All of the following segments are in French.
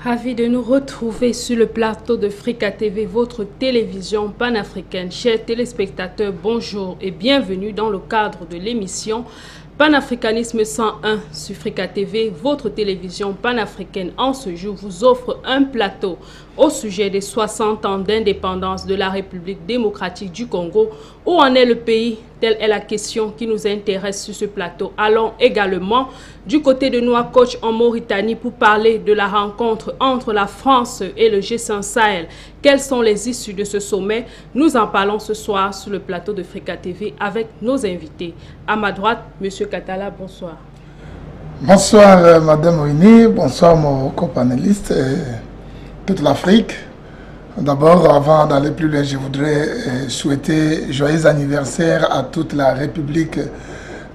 Ravi de nous retrouver sur le plateau de Africa TV, votre télévision panafricaine. Chers téléspectateurs, bonjour et bienvenue dans le cadre de l'émission Panafricanisme 101 sur Africa TV, votre télévision panafricaine. En ce jour, vous offre un plateau au sujet des 60 ans d'indépendance de la République démocratique du Congo. Où en est le pays? Telle est la question qui nous intéresse sur ce plateau. Allons également du côté de Nouakchott en Mauritanie pour parler de la rencontre entre la France et le G5 Sahel. Quelles sont les issues de ce sommet? Nous en parlons ce soir sur le plateau de Africa TV avec nos invités. À ma droite, M. Katala, bonsoir. Bonsoir Madame Oini, bonsoir mon copanéliste et toute l'Afrique. D'abord, avant d'aller plus loin, je voudrais souhaiter joyeux anniversaire à toute la République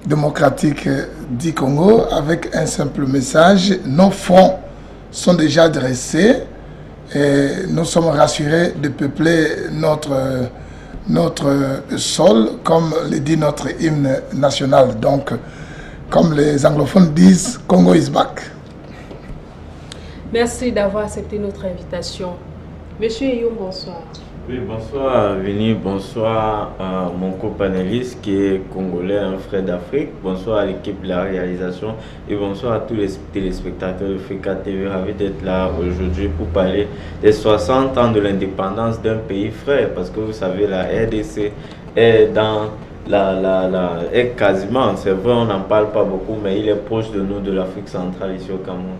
démocratique du Congo avec un simple message. Nos fronts sont déjà dressés et nous sommes rassurés de peupler notre sol, comme le dit notre hymne national. Donc, comme les anglophones disent, Congo is back. Merci d'avoir accepté notre invitation. Monsieur Eyoum, bonsoir. Oui, bonsoir Vini, bonsoir à mon copanéliste qui est congolais, un frère d'Afrique. Bonsoir à l'équipe de la réalisation et bonsoir à tous les téléspectateurs de Africa TV. Ravi d'être là aujourd'hui pour parler des 60 ans de l'indépendance d'un pays frère. Parce que vous savez, la RDC est dans est quasiment, c'est vrai, on n'en parle pas beaucoup, mais il est proche de nous, de l'Afrique centrale, ici au Cameroun.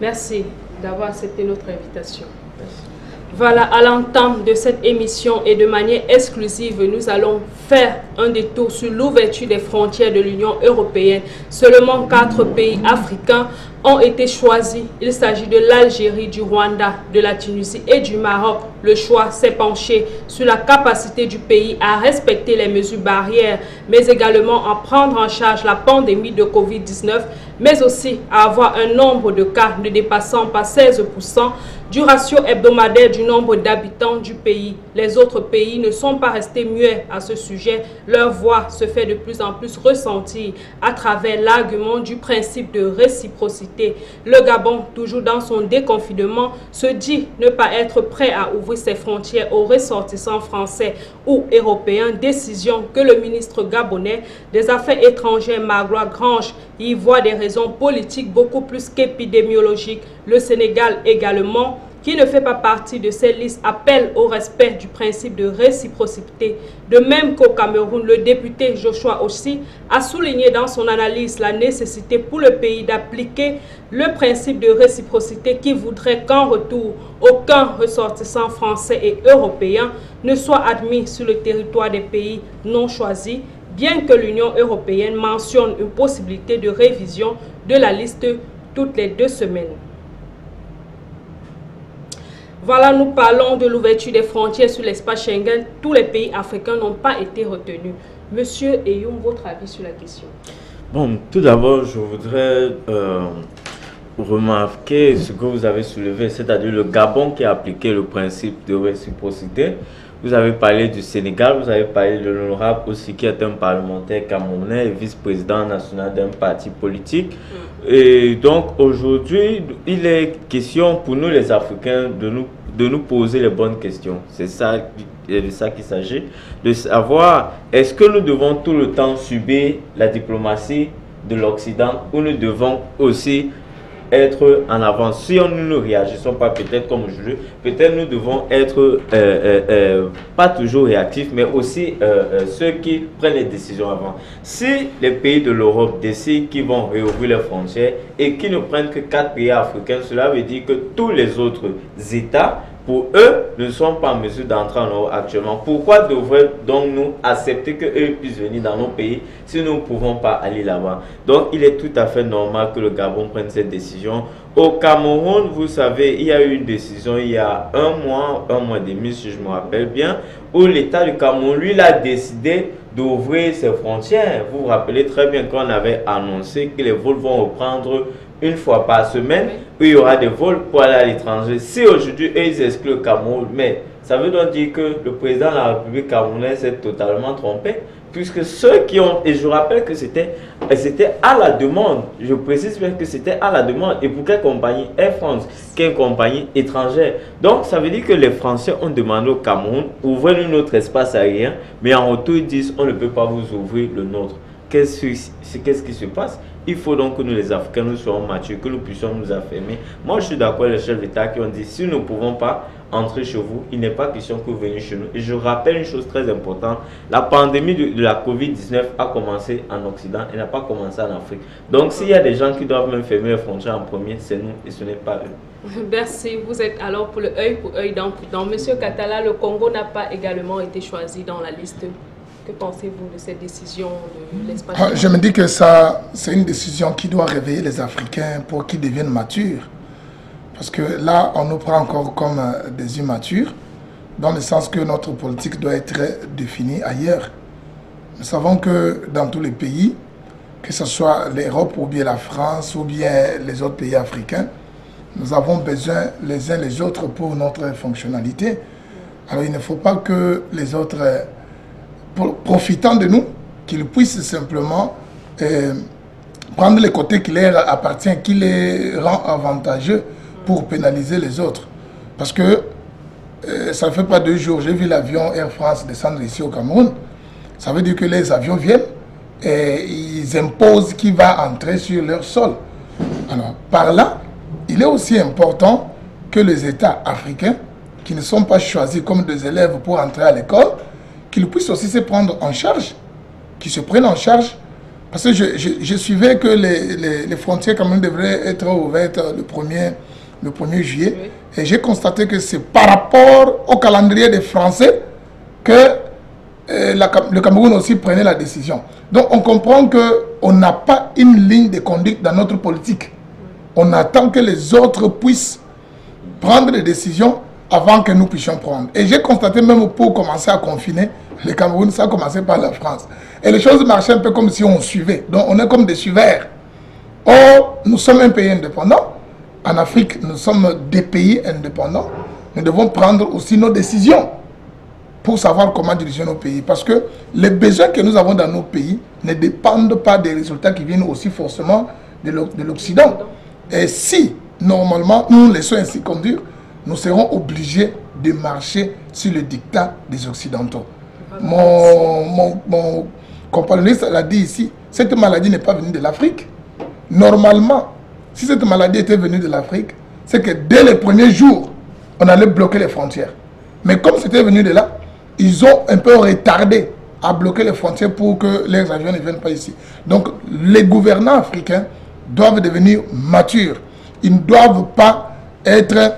Merci d'avoir accepté notre invitation. Merci. Voilà, à l'entame de cette émission et de manière exclusive, nous allons faire un détour sur l'ouverture des frontières de l'Union européenne. Seulement 4 pays africains ont été choisis. Il s'agit de l'Algérie, du Rwanda, de la Tunisie et du Maroc. Le choix s'est penché sur la capacité du pays à respecter les mesures barrières, mais également à prendre en charge la pandémie de Covid-19, mais aussi à avoir un nombre de cas ne dépassant pas 16% du ratio hebdomadaire du nombre d'habitants du pays. Les autres pays ne sont pas restés muets à ce sujet. Leur voix se fait de plus en plus ressentir à travers l'argument du principe de réciprocité. Le Gabon, toujours dans son déconfinement, se dit ne pas être prêt à ouvrir ses frontières aux ressortissants français ou européens. Décision que le ministre gabonais des Affaires étrangères, Magloire Grange, y voit des raisons politiques beaucoup plus qu'épidémiologiques. Le Sénégal également, qui ne fait pas partie de ces listes, appelle au respect du principe de réciprocité. De même qu'au Cameroun, le député Joshua Ossi a souligné dans son analyse la nécessité pour le pays d'appliquer le principe de réciprocité qui voudrait qu'en retour, aucun ressortissant français et européen ne soit admis sur le territoire des pays non choisis, bien que l'Union européenne mentionne une possibilité de révision de la liste toutes les 2 semaines. Voilà, nous parlons de l'ouverture des frontières sur l'espace Schengen. Tous les pays africains n'ont pas été retenus. Monsieur Eyoum, votre avis sur la question? Bon, tout d'abord, je voudrais remarquer ce que vous avez soulevé, c'est-à-dire le Gabon qui a appliqué le principe de réciprocité. Vous avez parlé du Sénégal, vous avez parlé de l'honorable aussi qui est un parlementaire camerounais et vice-président national d'un parti politique. Et donc aujourd'hui, il est question pour nous les Africains de nous poser les bonnes questions. C'est de ça qu'il s'agit, de savoir est-ce que nous devons tout le temps subir la diplomatie de l'Occident ou nous devons aussi être en avance. Si nous ne réagissons pas peut-être comme aujourd'hui, peut-être nous devons être pas toujours réactifs, mais aussi ceux qui prennent les décisions avant. Si les pays de l'Europe décident qu'ils vont réouvrir les frontières et qu'ils ne prennent que 4 pays africains, cela veut dire que tous les autres États, pour eux, ne sont pas en mesure d'entrer en Europe actuellement. Pourquoi devraient-nous nous accepter qu'eux puissent venir dans nos pays si nous ne pouvons pas aller là-bas? Donc, il est tout à fait normal que le Gabon prenne cette décision. Au Cameroun, vous savez, il y a eu une décision il y a un mois et demi, si je me rappelle bien, où l'État du Cameroun, lui, a décidé d'ouvrir ses frontières. Vous vous rappelez très bien qu'on avait annoncé que les vols vont reprendre une fois par semaine, où il y aura des vols pour aller à l'étranger. Si aujourd'hui, ils excluent le Cameroun, mais Ça veut donc dire que le président de la République camerounaise s'est totalement trompé, puisque ceux qui ont, et je rappelle que c'était à la demande, je précise bien que c'était à la demande, et pour quelle compagnie? Air France, qui est une compagnie étrangère. Donc ça veut dire que les Français ont demandé au Cameroun, ouvrez-nous notre espace aérien, mais en retour ils disent, on ne peut pas vous ouvrir le nôtre. Qu'est-ce qui se passe? Il faut donc que nous les Africains, nous soyons matures, que nous puissions nous affirmer. Moi je suis d'accord avec les chefs d'État qui ont dit, si nous ne pouvons pas entrer chez vous, il n'est pas question que vous veniez chez nous. Et je rappelle une chose très importante, la pandémie de la Covid-19 a commencé en Occident et n'a pas commencé en Afrique. Donc s'il y a des gens qui doivent même fermer les frontières en premier, c'est nous et ce n'est pas eux. Merci. Vous êtes alors pour le œil pour œil, dent pour dent. Monsieur Katala, le Congo n'a pas également été choisi dans la liste. Que pensez-vous de cette décision de l'espace? Je me dis que ça, c'est une décision qui doit réveiller les Africains pour qu'ils deviennent matures. Parce que là, on nous prend encore comme des immatures, dans le sens que notre politique doit être définie ailleurs. Nous savons que dans tous les pays, que ce soit l'Europe ou bien la France ou bien les autres pays africains, nous avons besoin les uns les autres pour notre fonctionnalité. Alors il ne faut pas que les autres, profitant de nous, qu'ils puissent simplement prendre les côtés qui leur appartiennent, qui les rend avantageux, pour pénaliser les autres. Parce que ça ne fait pas 2 jours, j'ai vu l'avion Air France descendre ici au Cameroun. Ça veut dire que les avions viennent et ils imposent qui va entrer sur leur sol. Alors, par là, il est aussi important que les États africains, qui ne sont pas choisis comme des élèves pour entrer à l'école, qu'ils puissent aussi se prendre en charge, qu'ils se prennent en charge. Parce que je suivais que les frontières quand même devraient être ouvertes le 1er juillet. Oui. Et j'ai constaté que c'est par rapport au calendrier des Français que le Cameroun aussi prenait la décision. Donc on comprend qu'on n'a pas une ligne de conduite dans notre politique. On attend que les autres puissent prendre des décisions avant que nous puissions prendre. Et j'ai constaté même pour commencer à confiner, le Cameroun, ça a commencé par la France. Et les choses marchaient un peu comme si on suivait. Donc on est comme des suiveurs. Or, nous sommes un pays indépendant. En Afrique, nous sommes des pays indépendants. Nous devons prendre aussi nos décisions pour savoir comment diriger nos pays. Parce que les besoins que nous avons dans nos pays ne dépendent pas des résultats qui viennent aussi forcément de l'Occident. Et si, normalement, nous nous laissons ainsi conduire, nous serons obligés de marcher sur le dictat des Occidentaux. Mon compagnonniste l'a dit ici, cette maladie n'est pas venue de l'Afrique. Normalement, si cette maladie était venue de l'Afrique, c'est que dès les premiers jours, on allait bloquer les frontières. Mais comme c'était venu de là, ils ont un peu retardé à bloquer les frontières pour que les avions ne viennent pas ici. Donc, les gouvernants africains doivent devenir matures. Ils ne doivent pas être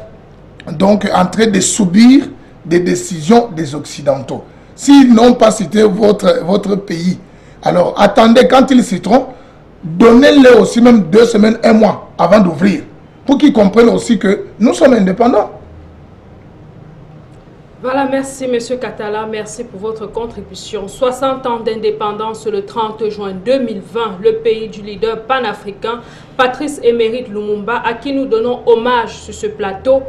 donc en train de subir des décisions des Occidentaux. S'ils n'ont pas cité votre pays, alors attendez quand ils citeront, donnez-leur aussi même 2 semaines, 1 mois avant d'ouvrir, pour qu'ils comprennent aussi que nous sommes indépendants. Voilà, merci M. Katala, merci pour votre contribution. 60 ans d'indépendance le 30 juin 2020, le pays du leader panafricain Patrice Émérite Lumumba, à qui nous donnons hommage sur ce plateau,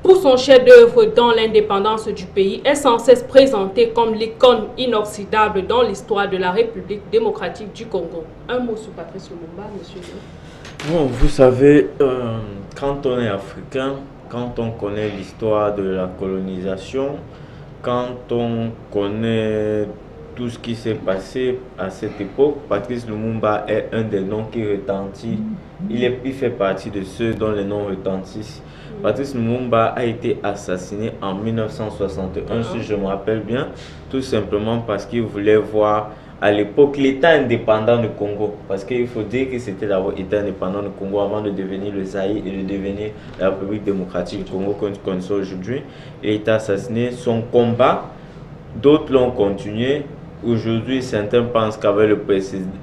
pour son chef-d'œuvre dans l'indépendance du pays, est sans cesse présenté comme l'icône inoxydable dans l'histoire de la République démocratique du Congo. Un mot sur Patrice Lumumba, monsieur. Bon, vous savez, quand on est africain, quand on connaît l'histoire de la colonisation, quand on connaît tout ce qui s'est passé à cette époque, Patrice Lumumba est un des noms qui retentit. Il fait partie de ceux dont les noms retentissent. Patrice Lumumba a été assassiné en 1961, si je me rappelle bien, tout simplement parce qu'il voulait voir à l'époque l'État indépendant du Congo. Parce qu'il faut dire que c'était d'abord l'État indépendant du Congo avant de devenir le Zaïre et de devenir la République démocratique du Congo qu'on connaît aujourd'hui. Il a été assassiné. Son combat, d'autres l'ont continué. Aujourd'hui, certains pensent qu'avec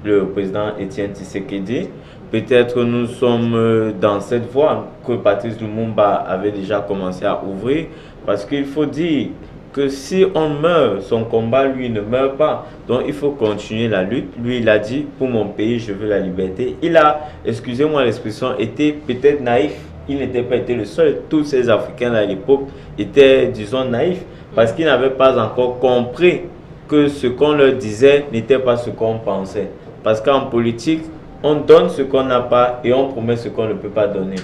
le président Étienne Tshisekedi, peut-être nous sommes dans cette voie que Patrice Lumumba avait déjà commencé à ouvrir. Parce qu'il faut dire que si on meurt, son combat, lui, ne meurt pas. Donc il faut continuer la lutte. Lui, il a dit, pour mon pays, je veux la liberté. Il a, excusez-moi l'expression, été peut-être naïf. il n'était pas été le seul. Tous ces Africains à l'époque étaient, disons, naïfs parce qu'ils n'avaient pas encore compris que ce qu'on leur disait n'était pas ce qu'on pensait. Parce qu'en politique, on donne ce qu'on n'a pas et on promet ce qu'on ne peut pas donner.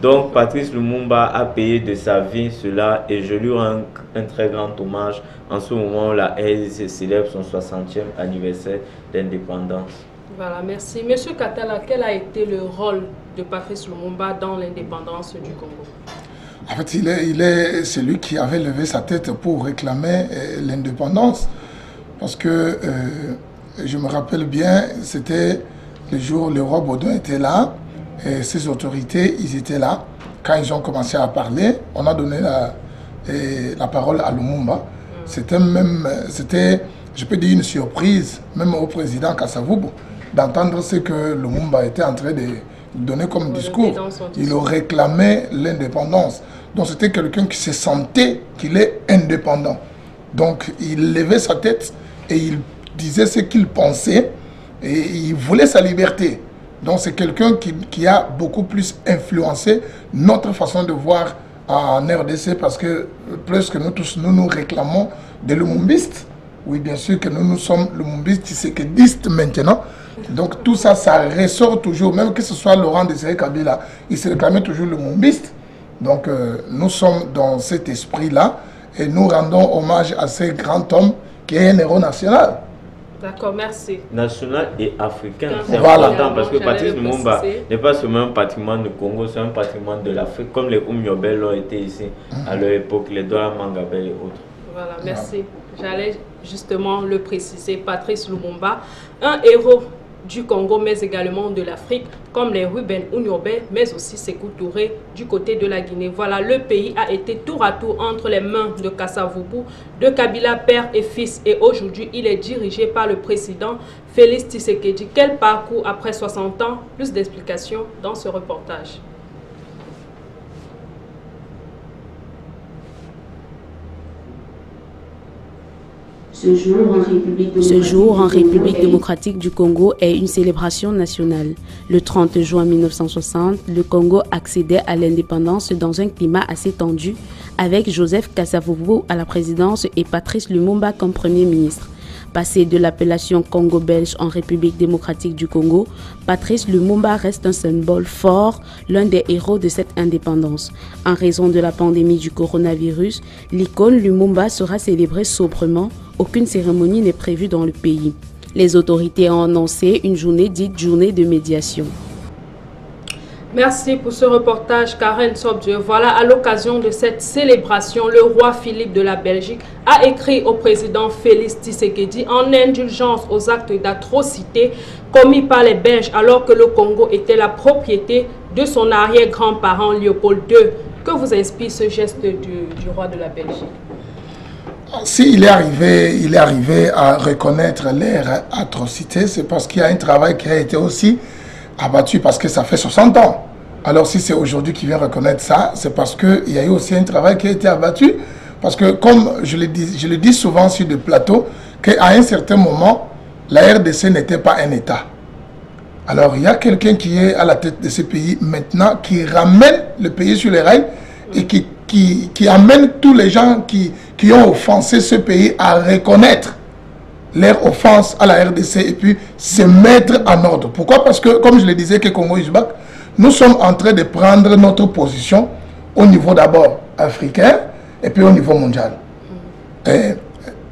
Donc Patrice Lumumba a payé de sa vie cela et je lui rends un très grand hommage en ce moment où la RDC célèbre son 60e anniversaire d'indépendance. Voilà, merci. Monsieur Katala, quel a été le rôle de Patrice Lumumba dans l'indépendance du Congo? En fait, il est celui qui avait levé sa tête pour réclamer l'indépendance. Parce que je me rappelle bien, c'était le jour où le roi Baudouin était là, et ses autorités, ils étaient là. Quand ils ont commencé à parler, on a donné la parole à Lumumba. C'était même, je peux dire, une surprise, même au président Kasavubu, d'entendre ce que Lumumba était en train de donner comme discours. Il réclamait l'indépendance. Donc c'était quelqu'un qui se sentait qu'il est indépendant. Donc il levait sa tête et il disait ce qu'il pensait et il voulait sa liberté. Donc c'est quelqu'un qui a beaucoup plus influencé notre façon de voir en RDC parce que presque nous tous, nous réclamons des lumumbistes. Oui, bien sûr que nous sommes lumumbistes, tshisekidistes maintenant. Donc tout ça, ça ressort toujours, même que ce soit Laurent Désiré Kabila, il se réclamait toujours lumumbiste. Donc nous sommes dans cet esprit-là et nous rendons hommage à ce grand homme qui est un héros national. D'accord, merci. National et africain, c'est voilà. important parce que Patrice Lumumba n'est pas seulement un patrimoine du Congo, c'est un patrimoine de l'Afrique, comme les Oumyobel l'ont été ici à leur époque, les Douala Mangabel et autres. Voilà, merci. J'allais justement le préciser, Patrice Lumumba, un héros du Congo, mais également de l'Afrique, comme les Ruben Oumyobel, mais aussi Sékou Touré du côté de la Guinée. Voilà, le pays a été tour à tour entre les mains de Kasavubu, de Kabila, père et fils, et aujourd'hui, il est dirigé par le président Félix Tshisekedi. Quel parcours après 60 ans? Plus d'explications dans ce reportage. Ce jour en République démocratique du Congo est une célébration nationale. Le 30 juin 1960, le Congo accédait à l'indépendance dans un climat assez tendu, avec Joseph Kasavubu à la présidence et Patrice Lumumba comme Premier ministre. Passé de l'appellation Congo belge en République démocratique du Congo, Patrice Lumumba reste un symbole fort, l'un des héros de cette indépendance. En raison de la pandémie du coronavirus, l'icône Lumumba sera célébrée sobrement. Aucune cérémonie n'est prévue dans le pays. Les autorités ont annoncé une journée dite journée de médiation. Merci pour ce reportage, Karen Sobdieu. Voilà, à l'occasion de cette célébration, le roi Philippe de la Belgique a écrit au président Félix Tshisekedi en indulgence aux actes d'atrocité commis par les Belges alors que le Congo était la propriété de son arrière-grand-parent Léopold II. Que vous inspire ce geste du roi de la Belgique? S'il est arrivé à reconnaître leur atrocité, c'est parce qu'il y a un travail qui a été aussi abattu, parce que ça fait 60 ans. Alors si c'est aujourd'hui qu'il vient reconnaître ça, c'est parce qu'il y a eu aussi un travail qui a été abattu. Parce que comme je le dis souvent sur des plateaux, qu'à un certain moment, la RDC n'était pas un État. Alors il y a quelqu'un qui est à la tête de ce pays maintenant, qui ramène le pays sur les rails et qui amène tous les gens qui ont offensé ce pays à reconnaître leur offense à la RDC et puis se mettre en ordre. Pourquoi? Parce que, comme je le disais, que Congo Isbak, nous sommes en train de prendre notre position au niveau d'abord africain et puis au niveau mondial. Et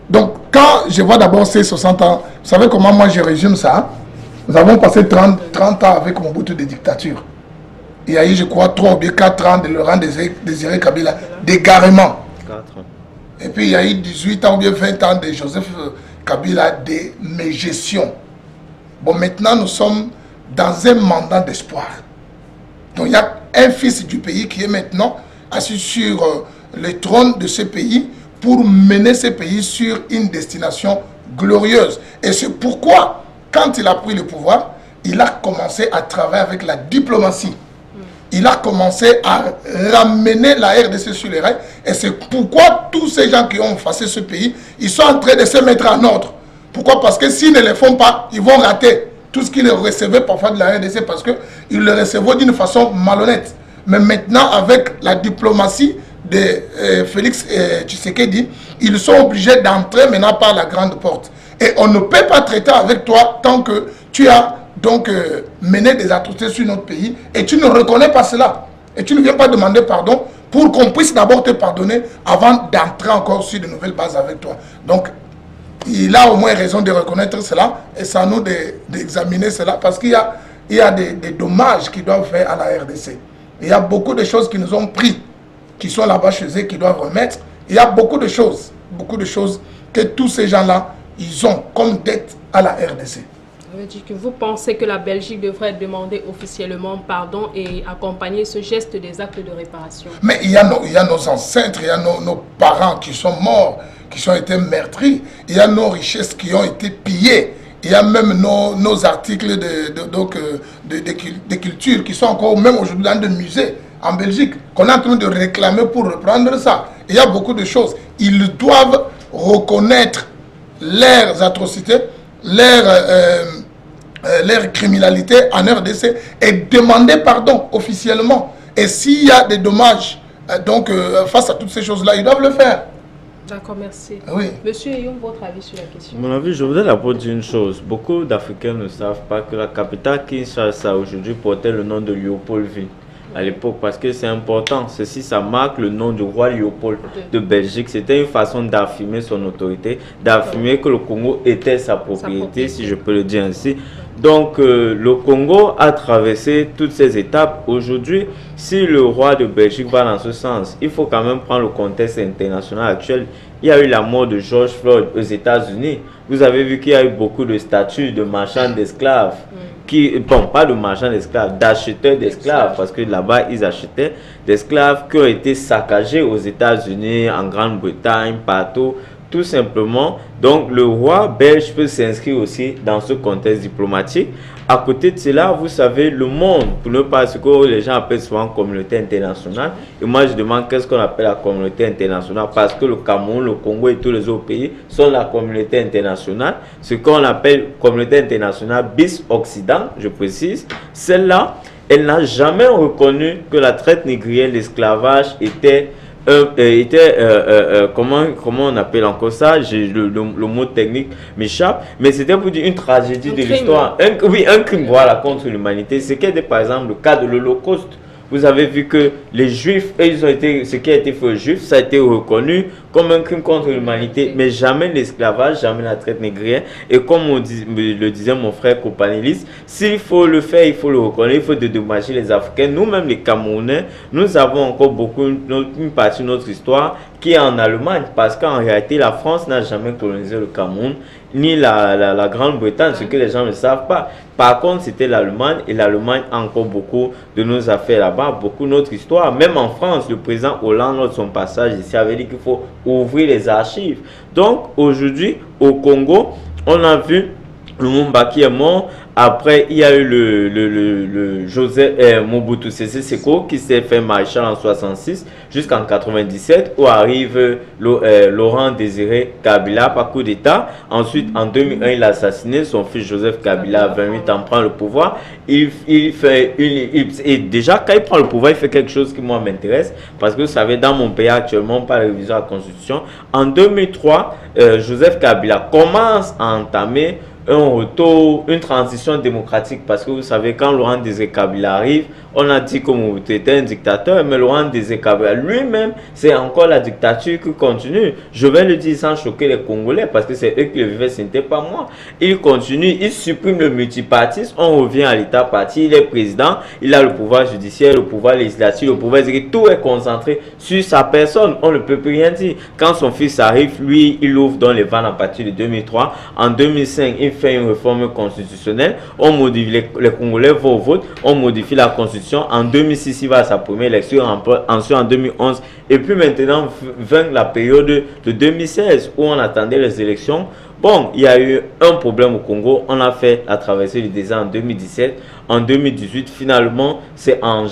donc, quand je vois d'abord ces 60 ans, vous savez comment moi je résume ça? Nous avons passé 30 ans avec Mobutu de dictature. Il y a eu, je crois, 3 ou 4 ans de Laurent Désiré Kabila d'égarement. 4 ans. Et puis il y a eu 18 ans ou bien 20 ans de Joseph Kabila de mégestion. Bon, maintenant nous sommes dans un mandat d'espoir. Donc il y a un fils du pays qui est maintenant assis sur le trône de ce pays pour mener ce pays sur une destination glorieuse. Et c'est pourquoi, quand il a pris le pouvoir, il a commencé à travailler avec la diplomatie. Il a commencé à ramener la RDC sur les rails. Et c'est pourquoi tous ces gens qui ont effacé ce pays, ils sont en train de se mettre en ordre. Pourquoi? Parce que s'ils ne le font pas, ils vont rater tout ce qu'ils recevaient parfois de la RDC parce qu'ils le recevaient d'une façon malhonnête. Mais maintenant, avec la diplomatie de Félix Tshisekedi, ils sont obligés d'entrer maintenant par la grande porte. Et on ne peut pas traiter avec toi tant que tu as donc mené des atrocités sur notre pays et tu ne reconnais pas cela. Et tu ne viens pas demander pardon pour qu'on puisse d'abord te pardonner avant d'entrer encore sur de nouvelles bases avec toi. Donc, il a au moins raison de reconnaître cela et c'est à nous d'examiner cela parce qu'il y a des dommages qu'ils doivent faire à la RDC. Il y a beaucoup de choses qui nous ont pris, qui sont là-bas chez eux, qui doivent remettre. Il y a beaucoup de choses que tous ces gens-là, ils ont comme dette à la RDC. Ça veut dire que vous pensez que la Belgique devrait demander officiellement pardon et accompagner ce geste des actes de réparation? Mais il y a nos ancêtres, il y a nos parents qui sont morts, qui ont été meurtris, il y a nos richesses qui ont été pillées, il y a même nos articles de culture qui sont encore même aujourd'hui dans des musées en Belgique, qu'on est en train de réclamer pour reprendre ça. Il y a beaucoup de choses. Ils doivent reconnaître leurs atrocités, leur criminalité en RDC et demander pardon officiellement. Et s'il y a des dommages face à toutes ces choses-là, ils doivent le faire. D'accord, merci. Oui. Monsieur, ayons votre avis sur la question. Mon avis, je voudrais d'abord dire une chose. Beaucoup d'Africains ne savent pas que la capitale Kinshasa aujourd'hui portait le nom de Léopoldville à l'époque, parce que c'est important. Ceci, ça marque le nom du roi Léopold de Belgique. C'était une façon d'affirmer son autorité, d'affirmer que le Congo était sa propriété, si je peux le dire ainsi. Donc, le Congo a traversé toutes ces étapes. Aujourd'hui, si le roi de Belgique va dans ce sens, il faut quand même prendre le contexte international actuel. Il y a eu la mort de George Floyd aux États-Unis. Vous avez vu qu'il y a eu beaucoup de statuts de marchands d'esclaves. Bon, pas de marchands d'esclaves, d'acheteurs d'esclaves, parce que là-bas, ils achetaient d'esclaves qui ont été saccagés aux États-Unis, en Grande-Bretagne, partout, tout simplement. Donc, le roi belge peut s'inscrire aussi dans ce contexte diplomatique. À côté de cela, vous savez, le monde, pour ne pas ce que les gens appellent souvent communauté internationale. Et moi, je demande qu'est-ce qu'on appelle la communauté internationale, parce que le Cameroun, le Congo et tous les autres pays sont la communauté internationale. Ce qu'on appelle communauté internationale bis Occident, je précise, celle-là, elle n'a jamais reconnu que la traite négrière, l'esclavage était comment on appelle encore ça, le mot technique m'échappe, mais c'était pour dire une tragédie de l'histoire, un crime, voilà, contre l'humanité. C'est par exemple le cas de l'Holocauste. Vous avez vu que les Juifs, ils ont été, ce qui a été fait aux Juifs, ça a été reconnu comme un crime contre l'humanité, mais jamais l'esclavage, jamais la traite négrière. Et comme le disait mon frère copanéliste, s'il faut le faire, il faut le reconnaître, il faut dédommager les Africains. Nous-mêmes, les Camerounais, nous avons encore une partie de notre histoire qui est en Allemagne, parce qu'en réalité, la France n'a jamais colonisé le Cameroun, ni la Grande-Bretagne, ce que les gens ne savent pas. Par contre, c'était l'Allemagne, et l'Allemagne a encore beaucoup de nos affaires là-bas, beaucoup de notre histoire. Même en France, le président Hollande, lors de son passage ici, avait dit qu'il faut ouvrir les archives. Donc, aujourd'hui, au Congo, on a vu Lumumba qui est mort. Après, il y a eu le Mobutu Sese Seko qui s'est fait maréchal en 66 jusqu'en 97, où arrive Laurent Désiré Kabila par coup d'État. Ensuite, en 2001, il a assassiné son fils Joseph Kabila, 28 ans, prend le pouvoir. Et déjà, quand il prend le pouvoir, il fait quelque chose qui moi m'intéresse, parce que vous savez, dans mon pays actuellement, on parle de révision de la Constitution. En 2003, Joseph Kabila commence à entamer une transition démocratique, parce que vous savez, quand Laurent Désiré Kabila arrive, on a dit que Mobutu était un dictateur, mais Laurent Désiré Kabila lui-même, c'est encore la dictature qui continue. Je vais le dire sans choquer les Congolais, parce que c'est eux qui le vivaient, ce n'était pas moi. Il continue, il supprime le multipartisme, on revient à l'état parti, il est président, il a le pouvoir judiciaire, le pouvoir législatif, le pouvoir exécutif, tout est concentré sur sa personne, on ne peut plus rien dire. Quand son fils arrive, lui, il ouvre dans les vannes à partir de 2003. En 2005, il fait une réforme constitutionnelle, on modifie, les Congolais vont au vote, on modifie la constitution. En 2006, il va à sa première élection, ensuite en 2011, et puis maintenant vint la période de 2016 où on attendait les élections. Bon, il y a eu un problème au Congo, on a fait la traversée du désert en 2017, en 2018, finalement, c'est en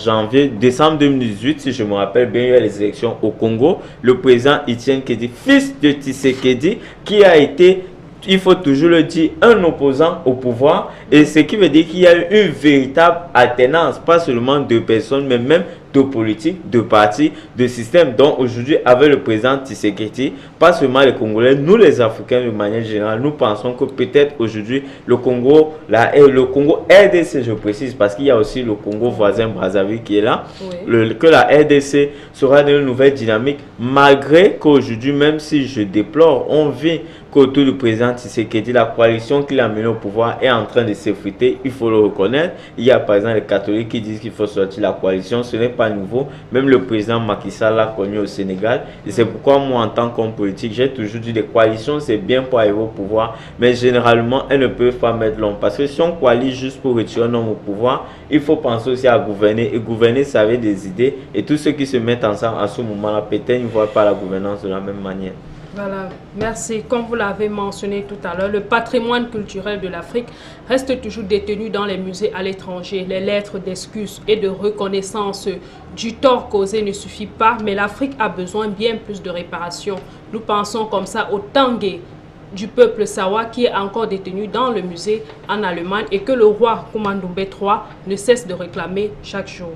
décembre 2018, si je me rappelle bien, il y a eu les élections au Congo. Le président Etienne Tshisekedi, fils de Tshisekedi, qui a été, il faut toujours le dire, un opposant au pouvoir, et ce qui veut dire qu'il y a eu une véritable alternance, pas seulement deux personnes, mais même de politique, de partis, de systèmes. Donc aujourd'hui, avec le président Tshisekedi, pas seulement les Congolais, nous les Africains de manière générale, nous pensons que peut-être aujourd'hui le Congo RDC, je précise, parce qu'il y a aussi le Congo voisin Brazzaville qui est là, oui. Que la RDC sera dans une nouvelle dynamique, malgré qu'aujourd'hui, même si je déplore, on vit qu'autour du président Tshisekedi, la coalition qu'il a menée au pouvoir est en train de s'effriter, il faut le reconnaître. Il y a par exemple les catholiques qui disent qu'il faut sortir la coalition, ce n'est pas nouveau. Même le président Macky Sall l'a connu au Sénégal. Et c'est pourquoi moi, en tant qu'homme politique, j'ai toujours dit que les coalitions, c'est bien pour arriver au pouvoir, mais généralement, elles ne peuvent pas mettre l'homme. Parce que si on coalise juste pour retirer un homme au pouvoir, il faut penser aussi à gouverner. Et gouverner, ça avait des idées. Et tous ceux qui se mettent ensemble à ce moment-là, peut-être ne voient pas la gouvernance de la même manière. Voilà, merci. Comme vous l'avez mentionné tout à l'heure, le patrimoine culturel de l'Afrique reste toujours détenu dans les musées à l'étranger. Les lettres d'excuses et de reconnaissance du tort causé ne suffit pas, mais l'Afrique a besoin bien plus de réparation. Nous pensons comme ça au Tanguay du peuple Sawa qui est encore détenu dans le musée en Allemagne et que le roi Koumandoumbé III ne cesse de réclamer chaque jour.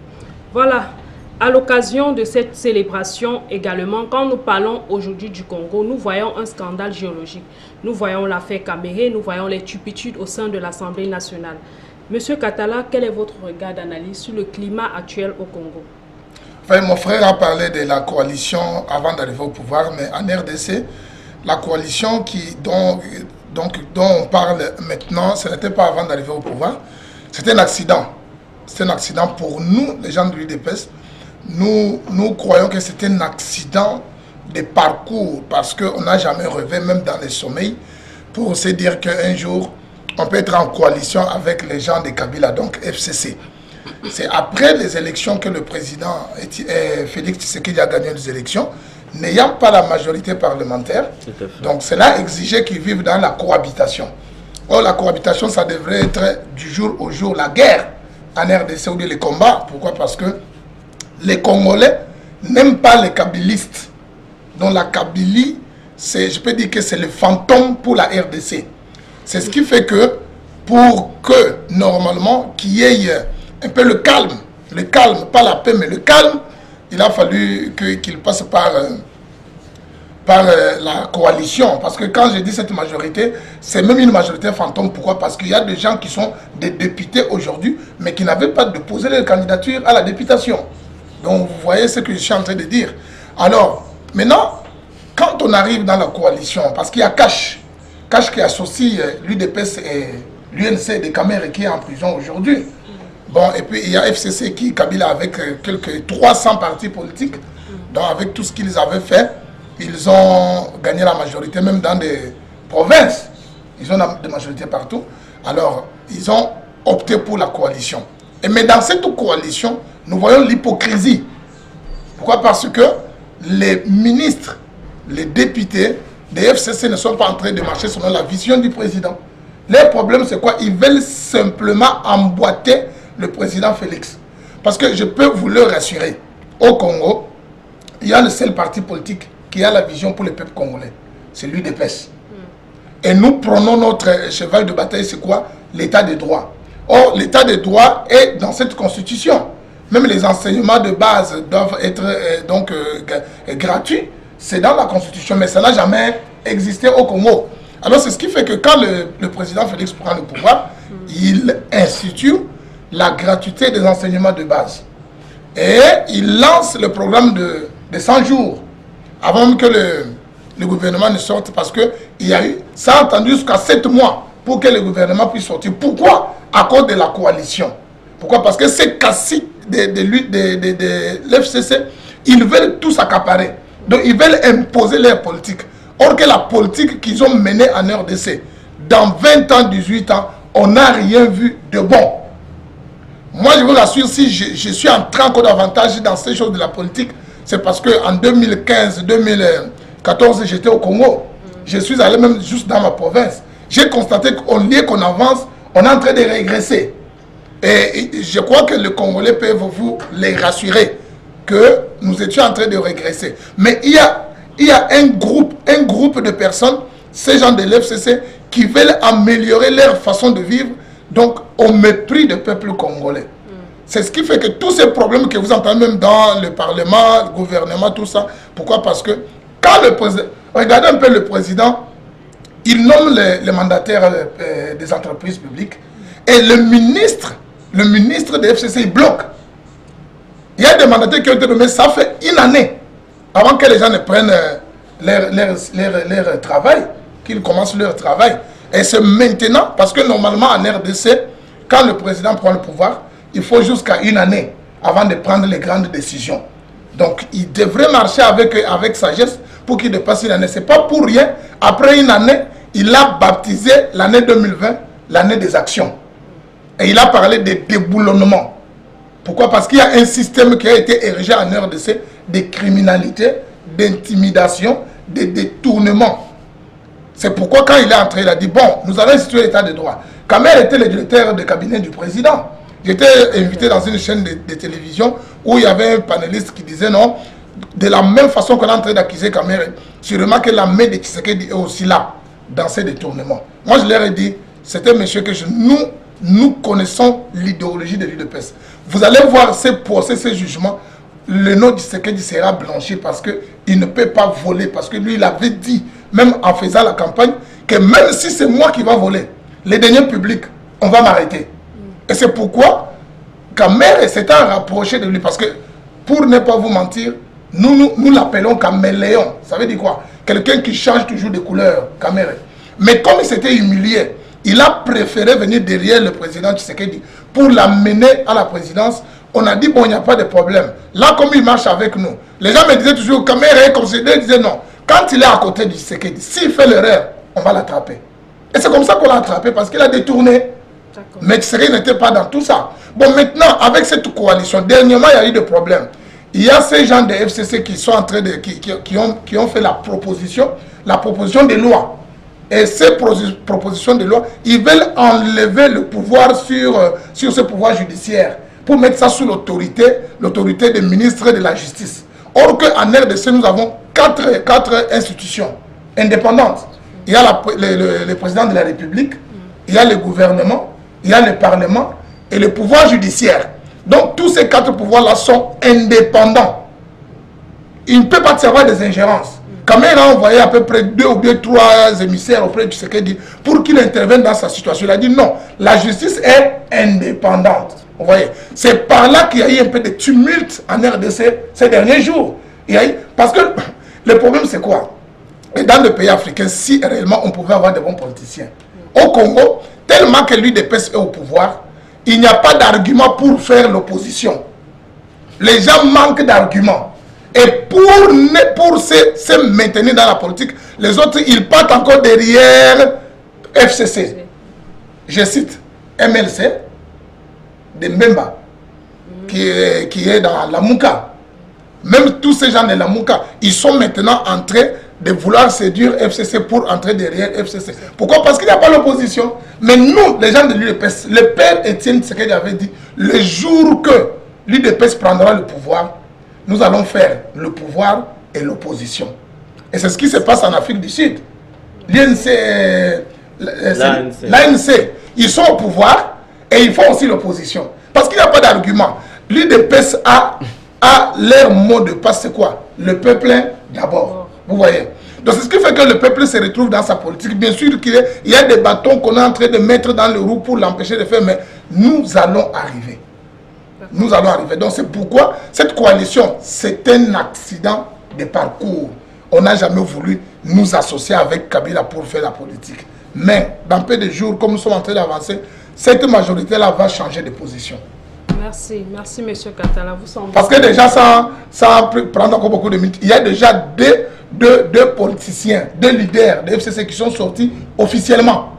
Voilà. À l'occasion de cette célébration également, quand nous parlons aujourd'hui du Congo, nous voyons un scandale géologique. Nous voyons l'affaire Caméré, nous voyons les turpitudes au sein de l'Assemblée nationale. Monsieur Katala, quel est votre regard d'analyse sur le climat actuel au Congo? Enfin, mon frère a parlé de la coalition avant d'arriver au pouvoir, mais en RDC, la coalition dont on parle maintenant, ce n'était pas avant d'arriver au pouvoir, c'était un accident. C'est un accident pour nous, les gens de l'UDPS. Nous croyons que c'est un accident de parcours parce qu'on n'a jamais rêvé, même dans les sommeils, pour se dire qu'un jour, on peut être en coalition avec les gens de Kabila, donc FCC. C'est après les élections que le président Félix Tshisekedi a gagné les élections, n'ayant pas la majorité parlementaire. Donc cela exigeait qu'ils vivent dans la cohabitation. Or, la cohabitation, ça devrait être du jour au jour la guerre en RDC ou les combats. Pourquoi? Parce que les Congolais n'aiment pas les kabylistes. Donc la Kabylie, je peux dire que c'est le fantôme pour la RDC. C'est ce qui fait que pour que normalement qu'il y ait un peu le calme, pas la paix mais le calme, il a fallu qu'il passe par la coalition. Parce que quand je dis cette majorité, c'est même une majorité fantôme. Pourquoi? Parce qu'il y a des gens qui sont des députés aujourd'hui, mais qui n'avaient pas déposé leur candidature à la députation. Donc vous voyez ce que je suis en train de dire. Alors, maintenant, quand on arrive dans la coalition, parce qu'il y a Cash qui associe l'UDPS et l'UNC de Caméré qui est en prison aujourd'hui. Bon, et puis il y a FCC qui, Kabila, avec quelques 300 partis politiques, donc avec tout ce qu'ils avaient fait, ils ont gagné la majorité, même dans des provinces. Ils ont des majorités partout. Alors, ils ont opté pour la coalition. Mais dans cette coalition, nous voyons l'hypocrisie. Pourquoi? Parce que les ministres, les députés des FCC ne sont pas en train de marcher selon la vision du président. Leur problème, c'est quoi? Ils veulent simplement emboîter le président Félix. Parce que je peux vous le rassurer, au Congo, il y a le seul parti politique qui a la vision pour le peuple congolais. C'est l'UDPS. Et nous prenons notre cheval de bataille, c'est quoi? L'état de droit. Or, l'état de droit est dans cette constitution. Même les enseignements de base doivent être gratuits. C'est dans la constitution, mais ça n'a jamais existé au Congo. Alors, c'est ce qui fait que quand le président Félix prend le pouvoir, il institue la gratuité des enseignements de base. Et il lance le programme de 100 jours, avant même que le gouvernement ne sorte, parce qu'il y a eu, ça a attendu jusqu'à 7 mois pour que le gouvernement puisse sortir. Pourquoi? À cause de la coalition. Pourquoi? Parce que ces caciques de l'FCC, ils veulent tous accaparer. Donc ils veulent imposer leur politique. Or que la politique qu'ils ont menée en RDC, dans 20 ans, 18 ans, on n'a rien vu de bon. Moi, je vous rassure, si je suis entré encore davantage dans ces choses de la politique, c'est parce qu'en 2015-2014, j'étais au Congo. Je suis allé même juste dans ma province. J'ai constaté qu'au lieu qu'on avance, on est en train de régresser. Et je crois que les Congolais peuvent vous les rassurer que nous étions en train de régresser. Mais il y a un groupe de personnes, ces gens de l'FCC, qui veulent améliorer leur façon de vivre, donc au mépris du peuple congolais. C'est ce qui fait que tous ces problèmes que vous entendez même dans le Parlement, le gouvernement, tout ça, pourquoi? Parce que quand le président, regardez un peu le président, il nomme les mandataires des entreprises publiques et le ministre de FCC, il bloque. Il y a des mandataires qui ont été nommés, ça fait une année avant que les gens ne prennent leur travail, qu'ils commencent leur travail. Et c'est maintenant, parce que normalement en RDC, quand le président prend le pouvoir, il faut jusqu'à une année avant de prendre les grandes décisions. Donc il devrait marcher avec sagesse pour qu'il dépasse une année. Ce n'est pas pour rien. Après une année, il a baptisé l'année 2020, l'année des actions. Et il a parlé de déboulonnement. Pourquoi? Parce qu'il y a un système qui a été érigé en RDC de criminalité, d'intimidation, de détournement. C'est pourquoi quand il est entré, il a dit, bon, nous allons instituer l'état de droit. Kamer était le directeur de cabinet du président. J'étais invité dans une chaîne de télévision où il y avait un panéliste qui disait non, de la même façon qu'on est en train d'accuser Kamer, sûrement que la main de Tshisekedi est aussi là, dans ces détournements. Moi, je leur ai dit, c'est un monsieur que nous connaissons l'idéologie de l'UDPS. Vous allez voir ces procès, ces jugements, le nom de Tshisekedi sera blanchi parce qu'il ne peut pas voler. Parce que lui, il avait dit, même en faisant la campagne, que même si c'est moi qui va voler, les deniers publics, on va m'arrêter. Et c'est pourquoi Kamer s'était rapproché de lui. Parce que, pour ne pas vous mentir, nous l'appelons caméléon. Ça veut dire quoi? Quelqu'un qui change toujours de couleur, Kamer. Mais comme il s'était humilié, il a préféré venir derrière le président Tshisekedi pour l'amener à la présidence. On a dit, bon, il n'y a pas de problème. Là, comme il marche avec nous, les gens me disaient toujours, Kamer est concédé, ils disaient non. Quand il est à côté du Tshisekedi, s'il fait l'erreur, on va l'attraper. Et c'est comme ça qu'on l'a attrapé, parce qu'il a détourné. Mais Tshisekedi n'était pas dans tout ça. Bon, maintenant, avec cette coalition, dernièrement, il y a eu des problèmes. Il y a ces gens de FCC qui sont en train de... qui ont fait la proposition de loi. Et ces propositions de loi, ils veulent enlever le pouvoir sur ce pouvoir judiciaire pour mettre ça sous l'autorité des ministres de la Justice. Or qu'en RDC, nous avons quatre institutions indépendantes. Il y a le président de la République, il y a le gouvernement, il y a le Parlement et le pouvoir judiciaire. Donc tous ces 4 pouvoirs-là sont indépendants. Il ne peut pas y avoir des ingérences. Kamer a envoyé à peu près 2 ou 3 émissaires auprès du Tshisekedi pour qu'il intervienne dans sa situation. Il a dit non, la justice est indépendante. Vous voyez, c'est par là qu'il y a eu un peu de tumulte en RDC ces derniers jours. Parce que le problème c'est quoi? Et dans le pays africain, si réellement on pouvait avoir de bons politiciens. Au Congo, tellement que l'UDPS est au pouvoir, il n'y a pas d'argument pour faire l'opposition. Les gens manquent d'arguments. Et pour se maintenir dans la politique, les autres, ils partent encore derrière FCC. Je cite MLC de Mbemba, qui est dans la Mouka. Même tous ces gens de la Mouka, ils sont maintenant en train de vouloir séduire FCC pour entrer derrière FCC. Pourquoi? Parce qu'il n'y a pas l'opposition. Mais nous, les gens de l'UDPS, le père Étienne Tshisekedi avait dit, le jour que l'UDPS prendra le pouvoir, nous allons faire le pouvoir et l'opposition. Et c'est ce qui se passe en Afrique du Sud. L'ANC, ils sont au pouvoir et ils font aussi l'opposition. Parce qu'il n'y a pas d'argument. L'UDPS a leur mot de passe, c'est quoi? Le peuple d'abord. Vous voyez? Donc c'est ce qui fait que le peuple se retrouve dans sa politique. Bien sûr qu'il y a des bâtons qu'on est en train de mettre dans le roue pour l'empêcher de faire, mais nous allons arriver. Nous allons arriver. Donc c'est pourquoi cette coalition, c'est un accident de parcours. On n'a jamais voulu nous associer avec Kabila pour faire la politique. Mais dans peu de jours, comme nous sommes en train d'avancer, cette majorité-là va changer de position. Merci, merci M. Katala. Vous semblez... Parce que déjà, sans prendre encore beaucoup de minutes, il y a déjà deux politiciens, 2 leaders de FCC qui sont sortis officiellement.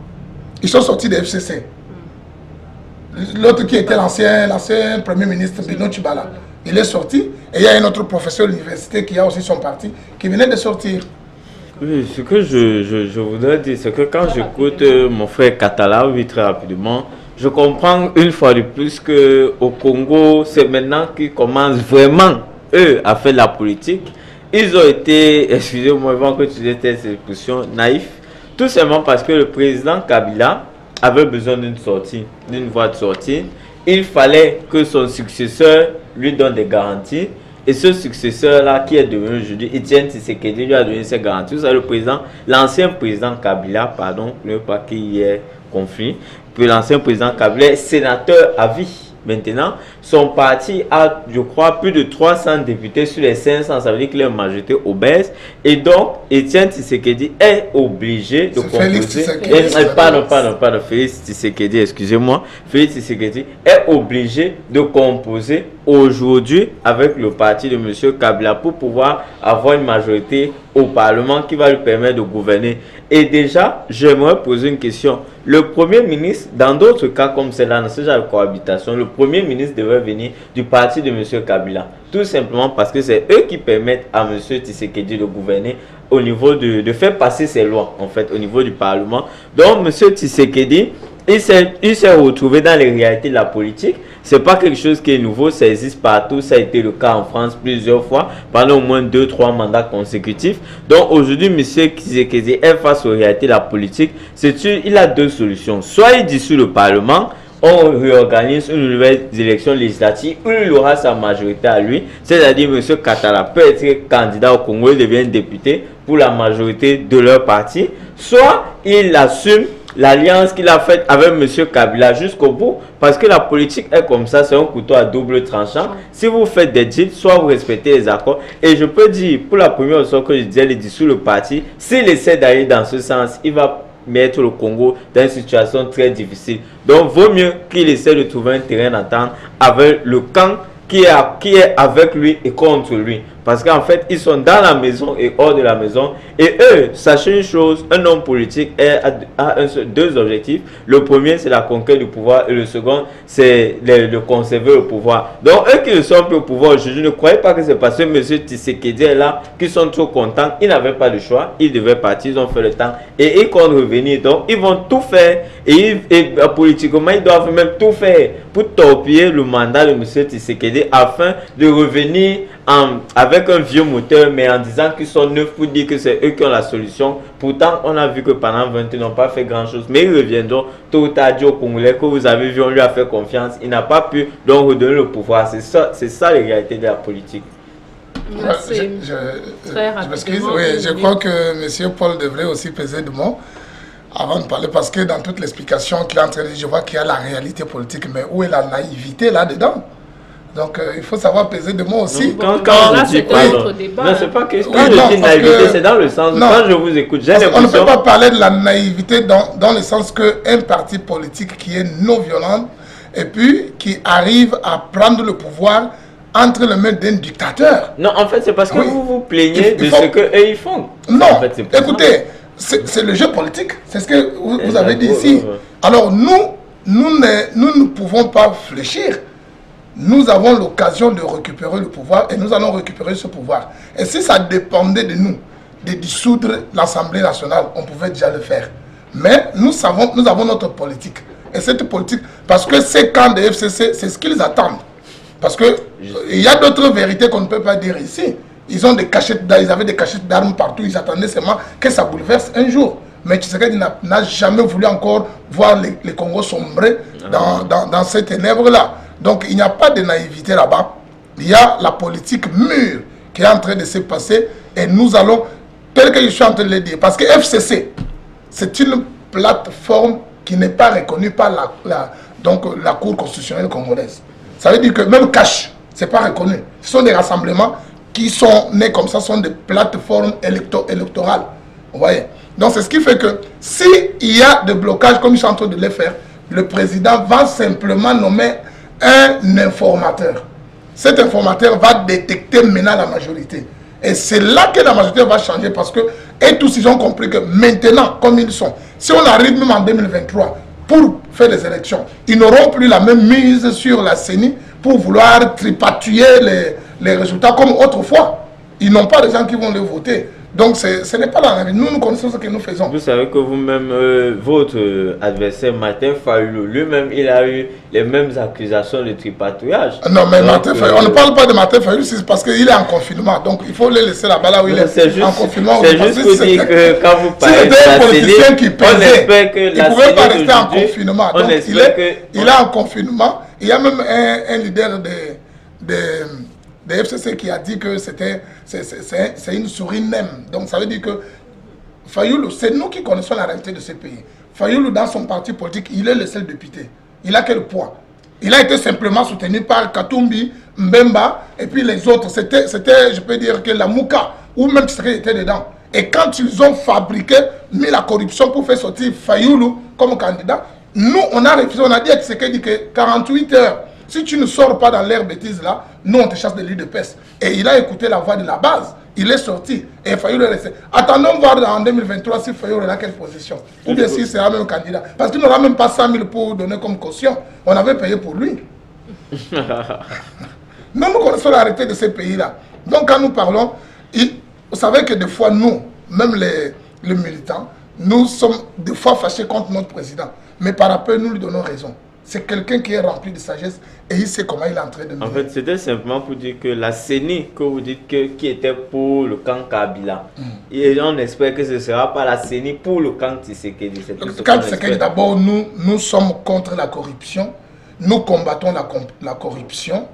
Ils sont sortis de FCC. L'autre qui était l'ancien Premier ministre Bino Tshibala, il est sorti. Et il y a un autre professeur de l'université qui a aussi son parti, qui venait de sortir. Oui, ce que je voudrais dire, c'est que quand j'écoute mon frère Katala, oui, très rapidement, je comprends une fois de plus qu'au Congo, c'est maintenant qu'ils commencent vraiment, eux, à faire la politique. Ils ont été, excusez-moi, avant que tu aies cette expression, naïfs, tout simplement parce que le président Kabila avait besoin d'une sortie, d'une voie de sortie. il fallait que son successeur lui donne des garanties. Et ce successeur-là, qui est devenu aujourd'hui Etienne Tshisekedi, lui a donné ses garanties. C'est le président, l'ancien président Kabila, pardon, ne pas qu'il y ait conflit, puis l'ancien président Kabila est sénateur à vie. Maintenant, son parti a, je crois, plus de 300 députés sur les 500. Ça veut dire qu'il est en majorité obèse. Et donc, Etienne Tshisekedi est obligé de composer. Pardon, Félix Tshisekedi, excusez-moi. Félix Tshisekedi est obligé de composer aujourd'hui avec le parti de M. Kabila pour pouvoir avoir une majorité au Parlement qui va lui permettre de gouverner. Et déjà, j'aimerais poser une question. Le Premier ministre, dans d'autres cas comme celle-là, dans ce genre de cohabitation, le Premier ministre devrait venir du parti de M. Kabila. Tout simplement parce que c'est eux qui permettent à M. Tshisekedi de gouverner au niveau de faire passer ses lois, en fait, au niveau du Parlement. Donc, M. Tshisekedi, il s'est retrouvé dans les réalités de la politique. C'est pas quelque chose qui est nouveau, ça existe partout. Ça a été le cas en France plusieurs fois, pendant au moins 2-3 mandats consécutifs. Donc aujourd'hui, M. Tshisekedi est face aux réalités de la politique. Il a deux solutions. Soit il dissout le Parlement, on réorganise une nouvelle élection législative où il aura sa majorité à lui. C'est-à-dire M. Katala peut être candidat au Congo, il devient député pour la majorité de leur parti. Soit il assume l'alliance qu'il a faite avec M. Kabila jusqu'au bout, parce que la politique est comme ça, c'est un couteau à double tranchant. Si vous faites des deals, soit vous respectez les accords, et je peux dire, pour la première fois que je disais, il dissout le parti, s'il essaie d'aller dans ce sens, il va mettre le Congo dans une situation très difficile. Donc, vaut mieux qu'il essaie de trouver un terrain d'entente avec le camp qui est avec lui et contre lui. Parce qu'en fait, ils sont dans la maison et hors de la maison. Et eux, sachez une chose, un homme politique a deux objectifs. Le premier, c'est la conquête du pouvoir. Et le second, c'est de conserver le pouvoir. Donc, eux qui ne sont plus au pouvoir aujourd'hui, ne croyez pas que c'est parce que M. Tshisekedi est là qu'ils sont trop contents. Ils n'avaient pas de choix. Ils devaient partir. Ils ont fait le temps. Et ils comptent revenir. Donc, ils vont tout faire. Et politiquement, ils doivent même tout faire pour torpiller le mandat de M. Tshisekedi afin de revenir avec un vieux moteur, mais en disant qu'ils sont neufs pour dire que c'est eux qui ont la solution. Pourtant, on a vu que pendant 20 ans, ils n'ont pas fait grand-chose. Mais ils reviendront tôt ou tard au Congolais que vous avez vu, on lui a fait confiance. Il n'a pas pu donc redonner le pouvoir. C'est ça les réalités de la politique. Merci. Je m'excuse, oui, je crois que M. Paul devrait aussi peser de mots avant de parler, parce que dans toute l'explication qu'il est en train de dire, je vois qu'il y a la réalité politique, mais où est la naïveté là-dedans? Donc, il faut savoir peser de mots aussi. Quand je dis pardon, non, c'est pas que quand je dis naïveté, c'est dans le sens, quand je vous écoute, j'ai l'impression... On ne peut pas parler de la naïveté dans le sens qu'un parti politique qui est non violent et puis qui arrive à prendre le pouvoir entre les mains d'un dictateur. Non, en fait, c'est parce que vous vous plaignez de ce qu'eux ils font. Non, en fait, écoutez, c'est le jeu politique. C'est ce que vous avez dit ici. Alors, nous ne pouvons pas fléchir. Nous avons l'occasion de récupérer le pouvoir et nous allons récupérer ce pouvoir. Et si ça dépendait de nous, de dissoudre l'Assemblée nationale, on pouvait déjà le faire. Mais nous avons notre politique. Et cette politique, parce que ces camps de FCC, c'est ce qu'ils attendent. Parce qu'il y a d'autres vérités qu'on ne peut pas dire ici. Ils avaient des cachettes d'armes partout, ils attendaient seulement que ça bouleverse un jour. Mais Tshisekedi n'a jamais voulu encore voir les Congos sombrer dans ces ténèbres-là. Donc il n'y a pas de naïveté là-bas. Il y a la politique mûre qui est en train de se passer et nous allons, tel que je suis en train de le dire, parce que FCC, c'est une plateforme qui n'est pas reconnue par la Cour constitutionnelle congolaise. Ça veut dire que même cash, ce n'est pas reconnu. Ce sont des rassemblements qui sont nés comme ça, sont des plateformes électorales. Vous voyez? Donc c'est ce qui fait que s'il y a des blocages comme je suis en train de les faire, le président va simplement nommer un informateur. Cet informateur va détecter maintenant la majorité. Et c'est là que la majorité va changer parce que, et tous ils ont compris que maintenant, comme ils sont, si on arrive même en 2023 pour faire les élections, ils n'auront plus la même mise sur la CENI pour vouloir tripatouiller les résultats comme autrefois. Ils n'ont pas de gens qui vont les voter. Donc ce n'est pas la même. Nous connaissons ce que nous faisons. Vous savez que vous-même, votre adversaire Martin Fayulu, lui-même, il a eu les mêmes accusations de tripatouillage. Non, mais Martin Fayulu, on ne parle pas de Martin Fayulu, c'est parce qu'il est en confinement. Donc il faut le laisser là-bas là où il est en confinement. C'est juste pour dire que quand vous parlez de la politicien qui pesait, il ne pouvait pas rester en confinement. Donc il est en confinement. Il y a même un leader de FCC qui a dit que c'est une souris même. Donc ça veut dire que Fayoulou, c'est nous qui connaissons la réalité de ce pays. Fayoulou, dans son parti politique, il est le seul député. Il a quel poids? Il a été simplement soutenu par Katumbi, Mbemba, et puis les autres. C'était, je peux dire, que la Mouka, ou même Tshisekedi était dedans. Et quand ils ont fabriqué, mis la corruption pour faire sortir Fayoulou comme candidat, nous, on a refusé, on a dit à Tshisekedi que 48 heures, si tu ne sors pas dans l'air bêtise là, nous on te chasse de l'île de peste. Et il a écouté la voix de la base. Il est sorti. Et Fayoulou est resté. Attendons voir en 2023 si Fayoulou est dans quelle position. Ou bien s'il sera même candidat. Parce qu'il n'aura même pas 100 000 pour donner comme caution. On avait payé pour lui. Nous connaissons la réalité de ces pays-là. Donc quand nous parlons, vous savez que des fois nous, même les militants, nous sommes des fois fâchés contre notre président. Mais par rapport, nous lui donnons raison. C'est quelqu'un qui est rempli de sagesse et il sait comment il est en train de mener. En fait, c'était simplement pour dire que la CENI, que vous dites qui était pour le camp Kabila, et on espère que ce ne sera pas la CENI pour le camp Tshisekedi. Le camp Tshisekedi, d'abord, nous sommes contre la corruption. Nous combattons la corruption.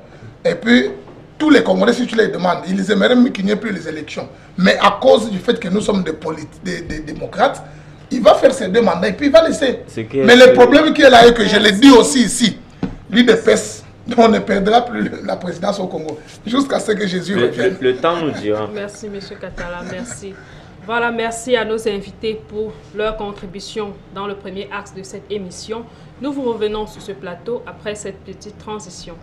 Et puis, tous les Congolais, si tu les demandes, ils aimeraient mieux qu'il n'y ait plus les élections. Mais à cause du fait que nous sommes des démocrates, il va faire ses deux mandats et puis il va laisser. Mais le problème qui est là, et que je l'ai dit aussi ici, l'UDPS, on ne perdra plus la présidence au Congo jusqu'à ce que Jésus revienne. Le temps nous dira. Merci, M. Katala, merci. Voilà, merci à nos invités pour leur contribution dans le premier axe de cette émission. Nous vous revenons sur ce plateau après cette petite transition.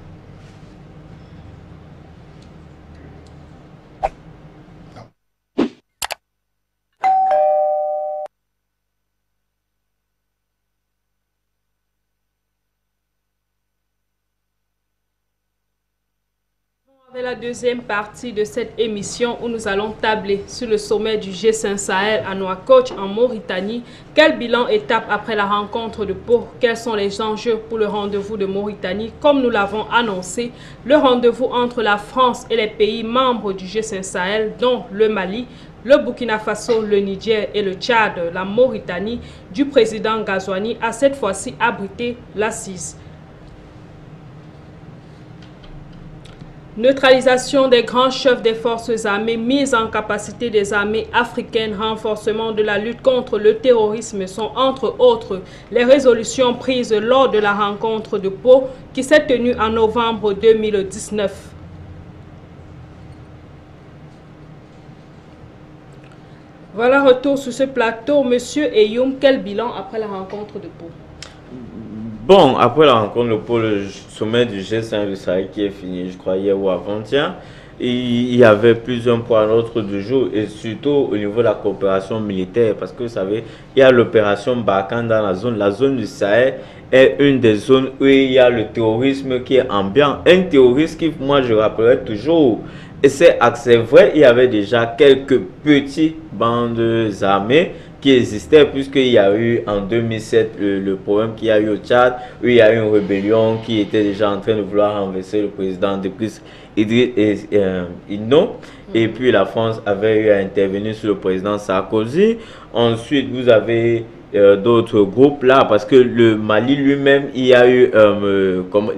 La deuxième partie de cette émission où nous allons tabler sur le sommet du G5 Sahel à Nouakchott en Mauritanie. Quel bilan étape après la rencontre de Pau? Quels sont les enjeux pour le rendez-vous de Mauritanie? Comme nous l'avons annoncé, le rendez-vous entre la France et les pays membres du G5 Sahel, dont le Mali, le Burkina Faso, le Niger et le Tchad, la Mauritanie, du président Ghazouani a cette fois-ci abrité l'assise. Neutralisation des grands chefs des forces armées, mise en capacité des armées africaines, renforcement de la lutte contre le terrorisme sont entre autres les résolutions prises lors de la rencontre de Pau qui s'est tenue en novembre 2019. Voilà, retour sur ce plateau. Monsieur Eyoum, quel bilan après la rencontre de Pau? Bon, après la rencontre pour le sommet du G5 du Sahel qui est fini, je crois, hier ou avant-hier, il y avait plusieurs points à l'ordre du jour et surtout au niveau de la coopération militaire parce que vous savez, il y a l'opération Barkhane dans la zone. La zone du Sahel est une des zones où il y a le terrorisme qui est ambiant. Un terroriste qui, moi, je rappellerai toujours, et c'est vrai, il y avait déjà quelques petits bandes armées qui existait puisqu'il y a eu en 2007 le problème qu'il y a eu au Tchad où il y a eu une rébellion qui était déjà en train de vouloir renverser le président Idriss Itno et puis la France avait eu à intervenir sur le président Sarkozy. Ensuite vous avez d'autres groupes là parce que le Mali lui-même il y a eu comme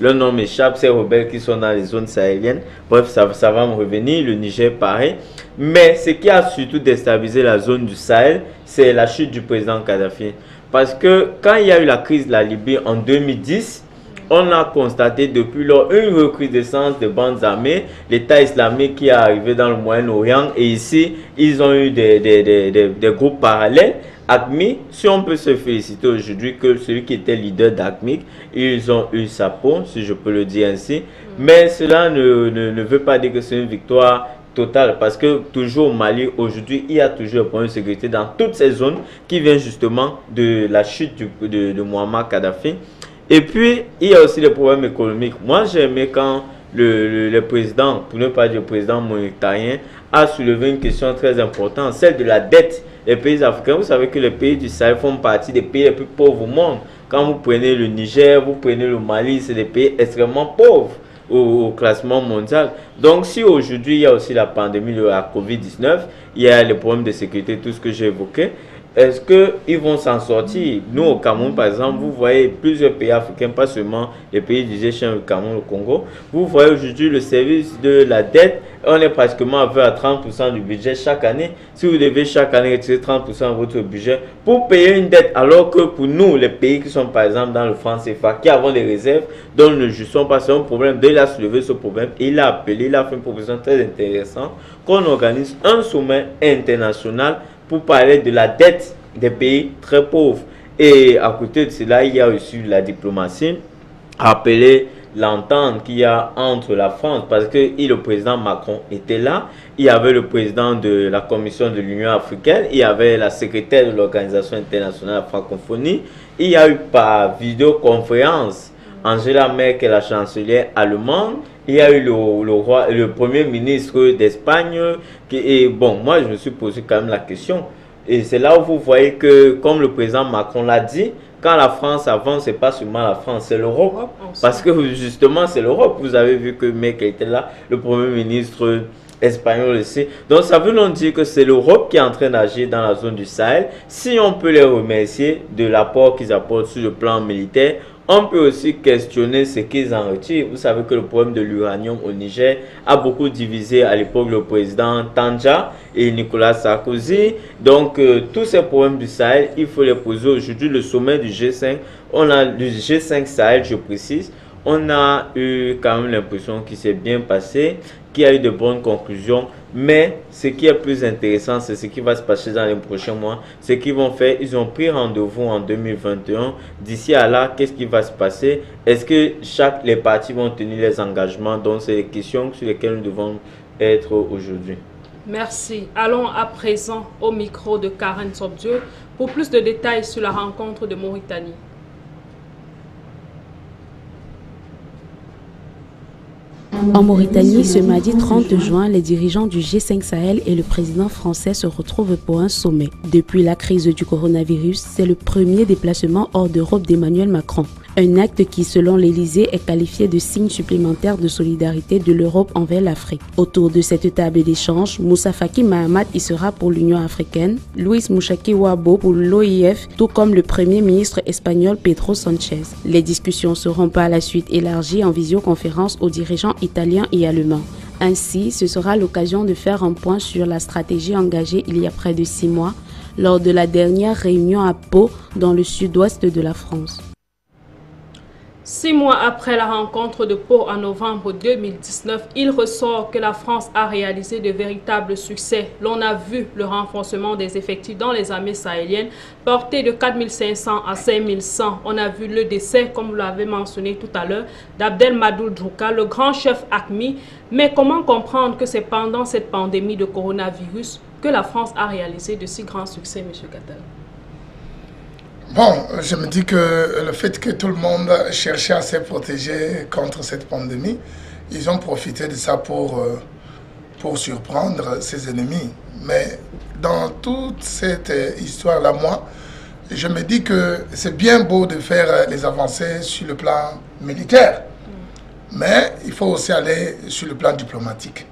le nom m'échappe, ces rebelles qui sont dans les zones sahéliennes. Bref, ça va me revenir. Le Niger pareil. Mais ce qui a surtout déstabilisé la zone du Sahel, c'est la chute du président Kadhafi. Parce que quand il y a eu la crise de la Libye en 2010, on a constaté depuis lors une recrudescence de bandes armées, l'État islamique qui est arrivé dans le Moyen-Orient. Et ici, ils ont eu des groupes parallèles. AQMI, si on peut se féliciter aujourd'hui que celui qui était leader d'AQMI, ils ont eu sa peau, si je peux le dire ainsi. Mais cela ne veut pas dire que c'est une victoire totale, parce que toujours au Mali, aujourd'hui, il y a toujours un problème de sécurité dans toutes ces zones qui viennent justement de la chute de Muammar Kadhafi. Et puis, il y a aussi les problèmes économiques. Moi, j'ai aimé quand le président, pour ne pas dire le président mauritanien, a soulevé une question très importante, celle de la dette des pays africains. Vous savez que les pays du Sahel font partie des pays les plus pauvres au monde. Quand vous prenez le Niger, vous prenez le Mali, c'est des pays extrêmement pauvres au classement mondial. Donc, si aujourd'hui, il y a aussi la pandémie de la COVID-19, il y a les problèmes de sécurité, tout ce que j'ai évoqué, est-ce qu'ils vont s'en sortir? Nous, au Cameroun, par exemple, vous voyez plusieurs pays africains, pas seulement les pays du G5, le Cameroun, le Congo. Vous voyez aujourd'hui le service de la dette, on est pratiquement à 30% du budget chaque année. Si vous devez chaque année retirer 30% de votre budget pour payer une dette, alors que pour nous, les pays qui sont par exemple dans le franc CFA, qui avons des réserves, dont nous ne jouissons pas, c'est un problème. Il a soulevé ce problème, il a appelé, il a fait une proposition très intéressante qu'on organise un sommet international pour parler de la dette des pays très pauvres. Et à côté de cela, il y a aussi la diplomatie, appeler l'entente qu'il y a entre la France, parce que le président Macron était là, il y avait le président de la Commission de l'Union africaine, il y avait la secrétaire de l'Organisation internationale de la francophonie, il y a eu par vidéoconférence Angela Merkel, la chancelière allemande, il y a eu le premier ministre d'Espagne, et bon, moi je me suis posé quand même la question, et c'est là où vous voyez que, comme le président Macron l'a dit, quand la France avance, c'est pas seulement la France, c'est l'Europe. Parce que justement, c'est l'Europe. Vous avez vu que Merkel était là, le premier ministre espagnol aussi. Donc ça veut donc dire que c'est l'Europe qui est en train d'agir dans la zone du Sahel. Si on peut les remercier de l'apport qu'ils apportent sur le plan militaire, on peut aussi questionner ce qu'ils en retirent. Vous savez que le problème de l'uranium au Niger a beaucoup divisé à l'époque le président Tandja et Nicolas Sarkozy. Donc, tous ces problèmes du Sahel, il faut les poser aujourd'hui. Le sommet du G5, on a le G5 Sahel, je précise. On a eu quand même l'impression qu'il s'est bien passé, qu'il y a eu de bonnes conclusions. Mais ce qui est plus intéressant, c'est ce qui va se passer dans les prochains mois. Ce qu'ils vont faire, ils ont pris rendez-vous en 2021. D'ici à là, qu'est-ce qui va se passer? Est-ce que les partis vont tenir les engagements? Donc, c'est les questions sur lesquelles nous devons être aujourd'hui. Merci. Allons à présent au micro de Karen Sobdieu pour plus de détails sur la rencontre de Mauritanie. En Mauritanie, ce mardi 30 juin, les dirigeants du G5 Sahel et le président français se retrouvent pour un sommet. Depuis la crise du coronavirus, c'est le premier déplacement hors d'Europe d'Emmanuel Macron. Un acte qui, selon l'Élysée, est qualifié de signe supplémentaire de solidarité de l'Europe envers l'Afrique. Autour de cette table d'échange, Moussa Faki Mahamat y sera pour l'Union africaine, Luis Mouchaki Wabo pour l'OIF, tout comme le premier ministre espagnol Pedro Sanchez. Les discussions seront par la suite élargies en visioconférence aux dirigeants italiens et allemands. Ainsi, ce sera l'occasion de faire un point sur la stratégie engagée il y a près de 6 mois lors de la dernière réunion à Pau, dans le sud-ouest de la France. 6 mois après la rencontre de Pau en novembre 2019, il ressort que la France a réalisé de véritables succès. L'on a vu le renforcement des effectifs dans les armées sahéliennes, porté de 4500 à 5100. On a vu le décès, comme vous l'avez mentionné tout à l'heure, d'Abdelmadou Drouka, le grand chef AQMI. Mais comment comprendre que c'est pendant cette pandémie de coronavirus que la France a réalisé de si grands succès, M. Kattal? Bon, je me dis que le fait que tout le monde cherchait à se protéger contre cette pandémie, ils ont profité de ça pour surprendre ses ennemis. Mais dans toute cette histoire-là, moi, je me dis que c'est bien beau de faire les avancées sur le plan militaire, mais il faut aussi aller sur le plan diplomatique.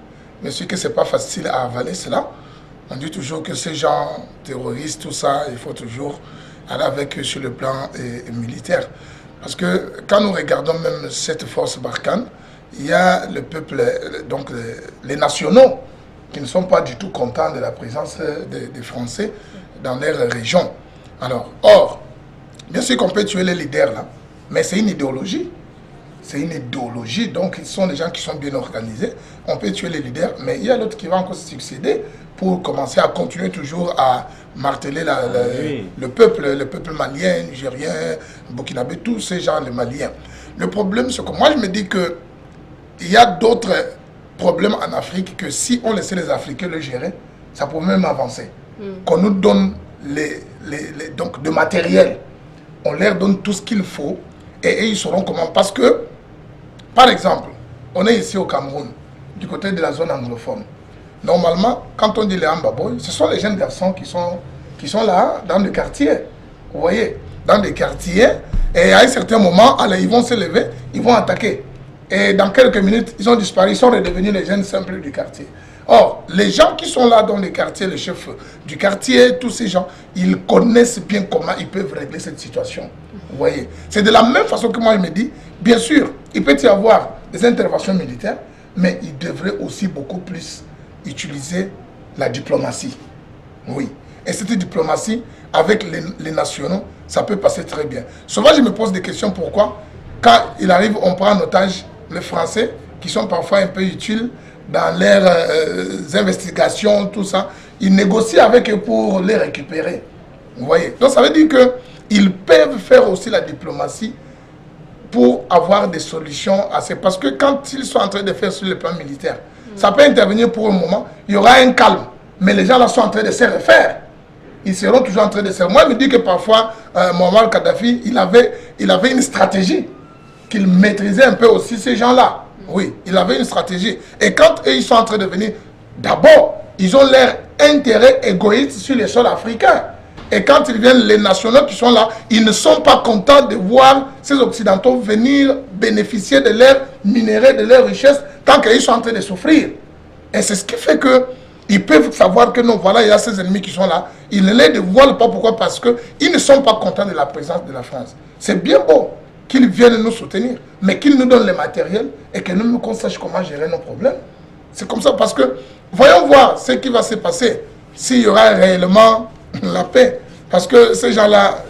Je sais que ce n'est pas facile à avaler cela. On dit toujours que ces gens terroristes, tout ça, il faut toujours aller avec eux sur le plan militaire. Parce que quand nous regardons même cette force Barkhane, il y a le peuple, donc les nationaux, qui ne sont pas du tout contents de la présence des Français dans leur région. Alors, or, bien sûr qu'on peut tuer les leaders là, mais c'est une idéologie. C'est une idéologie, donc ils sont des gens qui sont bien organisés. On peut tuer les leaders, mais il y a l'autre qui va encore succéder pour commencer à continuer toujours à marteler le peuple malien, nigérien, burkinabé, tous ces gens, les maliens. Le problème, c'est que moi je me dis qu'il y a d'autres problèmes en Afrique que si on laissait les Africains le gérer, ça pourrait même avancer. Qu'on nous donne donc de matériel, on leur donne tout ce qu'il faut et ils sauront comment. Parce que, par exemple, on est ici au Cameroun, du côté de la zone anglophone. Normalement, quand on dit les Amba Boys, ce sont les jeunes garçons qui sont là, dans le quartier. Vous voyez, dans des quartiers. Et à un certain moment, allez, ils vont se lever, ils vont attaquer. Et dans quelques minutes, ils ont disparu, ils sont redevenus les jeunes simples du quartier. Or, les gens qui sont là dans les quartiers, les chefs du quartier, tous ces gens, ils connaissent bien comment ils peuvent régler cette situation. Vous voyez, c'est de la même façon que moi je me dis, bien sûr, il peut y avoir des interventions militaires, mais il devrait aussi beaucoup plus utiliser la diplomatie. Oui. Et cette diplomatie, avec les nationaux, ça peut passer très bien. Souvent, je me pose des questions. Pourquoi? Quand il arrive, on prend en otage les Français, qui sont parfois un peu utiles dans leurs investigations, tout ça. Ils négocient avec eux pour les récupérer. Vous voyez? Donc, ça veut dire qu'ils peuvent faire aussi la diplomatie pour avoir des solutions à ces... Parce que quand ils sont en train de faire sur le plan militaire, ça peut intervenir pour un moment, il y aura un calme. Mais les gens là sont en train de se refaire. Ils seront toujours en train de se refaire. Moi, je me dis que parfois, Muammar Kadhafi, il avait une stratégie, qu'il maîtrisait un peu aussi ces gens-là. Oui, il avait une stratégie. Et quand eux, ils sont en train de venir, d'abord, ils ont leur intérêt égoïste sur les sols africains. Et quand ils viennent, les nationaux qui sont là, ils ne sont pas contents de voir ces Occidentaux venir bénéficier de leurs minéraux, de leurs richesses, tant qu'ils sont en train de souffrir. Et c'est ce qui fait qu'ils peuvent savoir que non, voilà, il y a ces ennemis qui sont là. Ils ne les dévoilent pas. Pourquoi? Parce qu'ils ne sont pas contents de la présence de la France. C'est bien beau qu'ils viennent nous soutenir, mais qu'ils nous donnent le matériel et que nous qu'on sache comment gérer nos problèmes. C'est comme ça, parce que voyons voir ce qui va se passer s'il y aura réellement la paix. Parce que ces gens-là,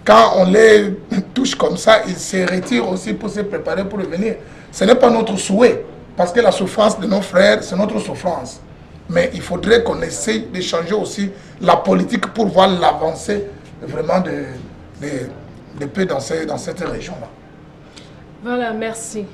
quand on les touche comme ça, ils se retirent aussi pour se préparer pour revenir. Ce n'est pas notre souhait, parce que la souffrance de nos frères, c'est notre souffrance. Mais il faudrait qu'on essaye de changer aussi la politique pour voir l'avancée vraiment de paix dans cette région-là. Voilà, merci.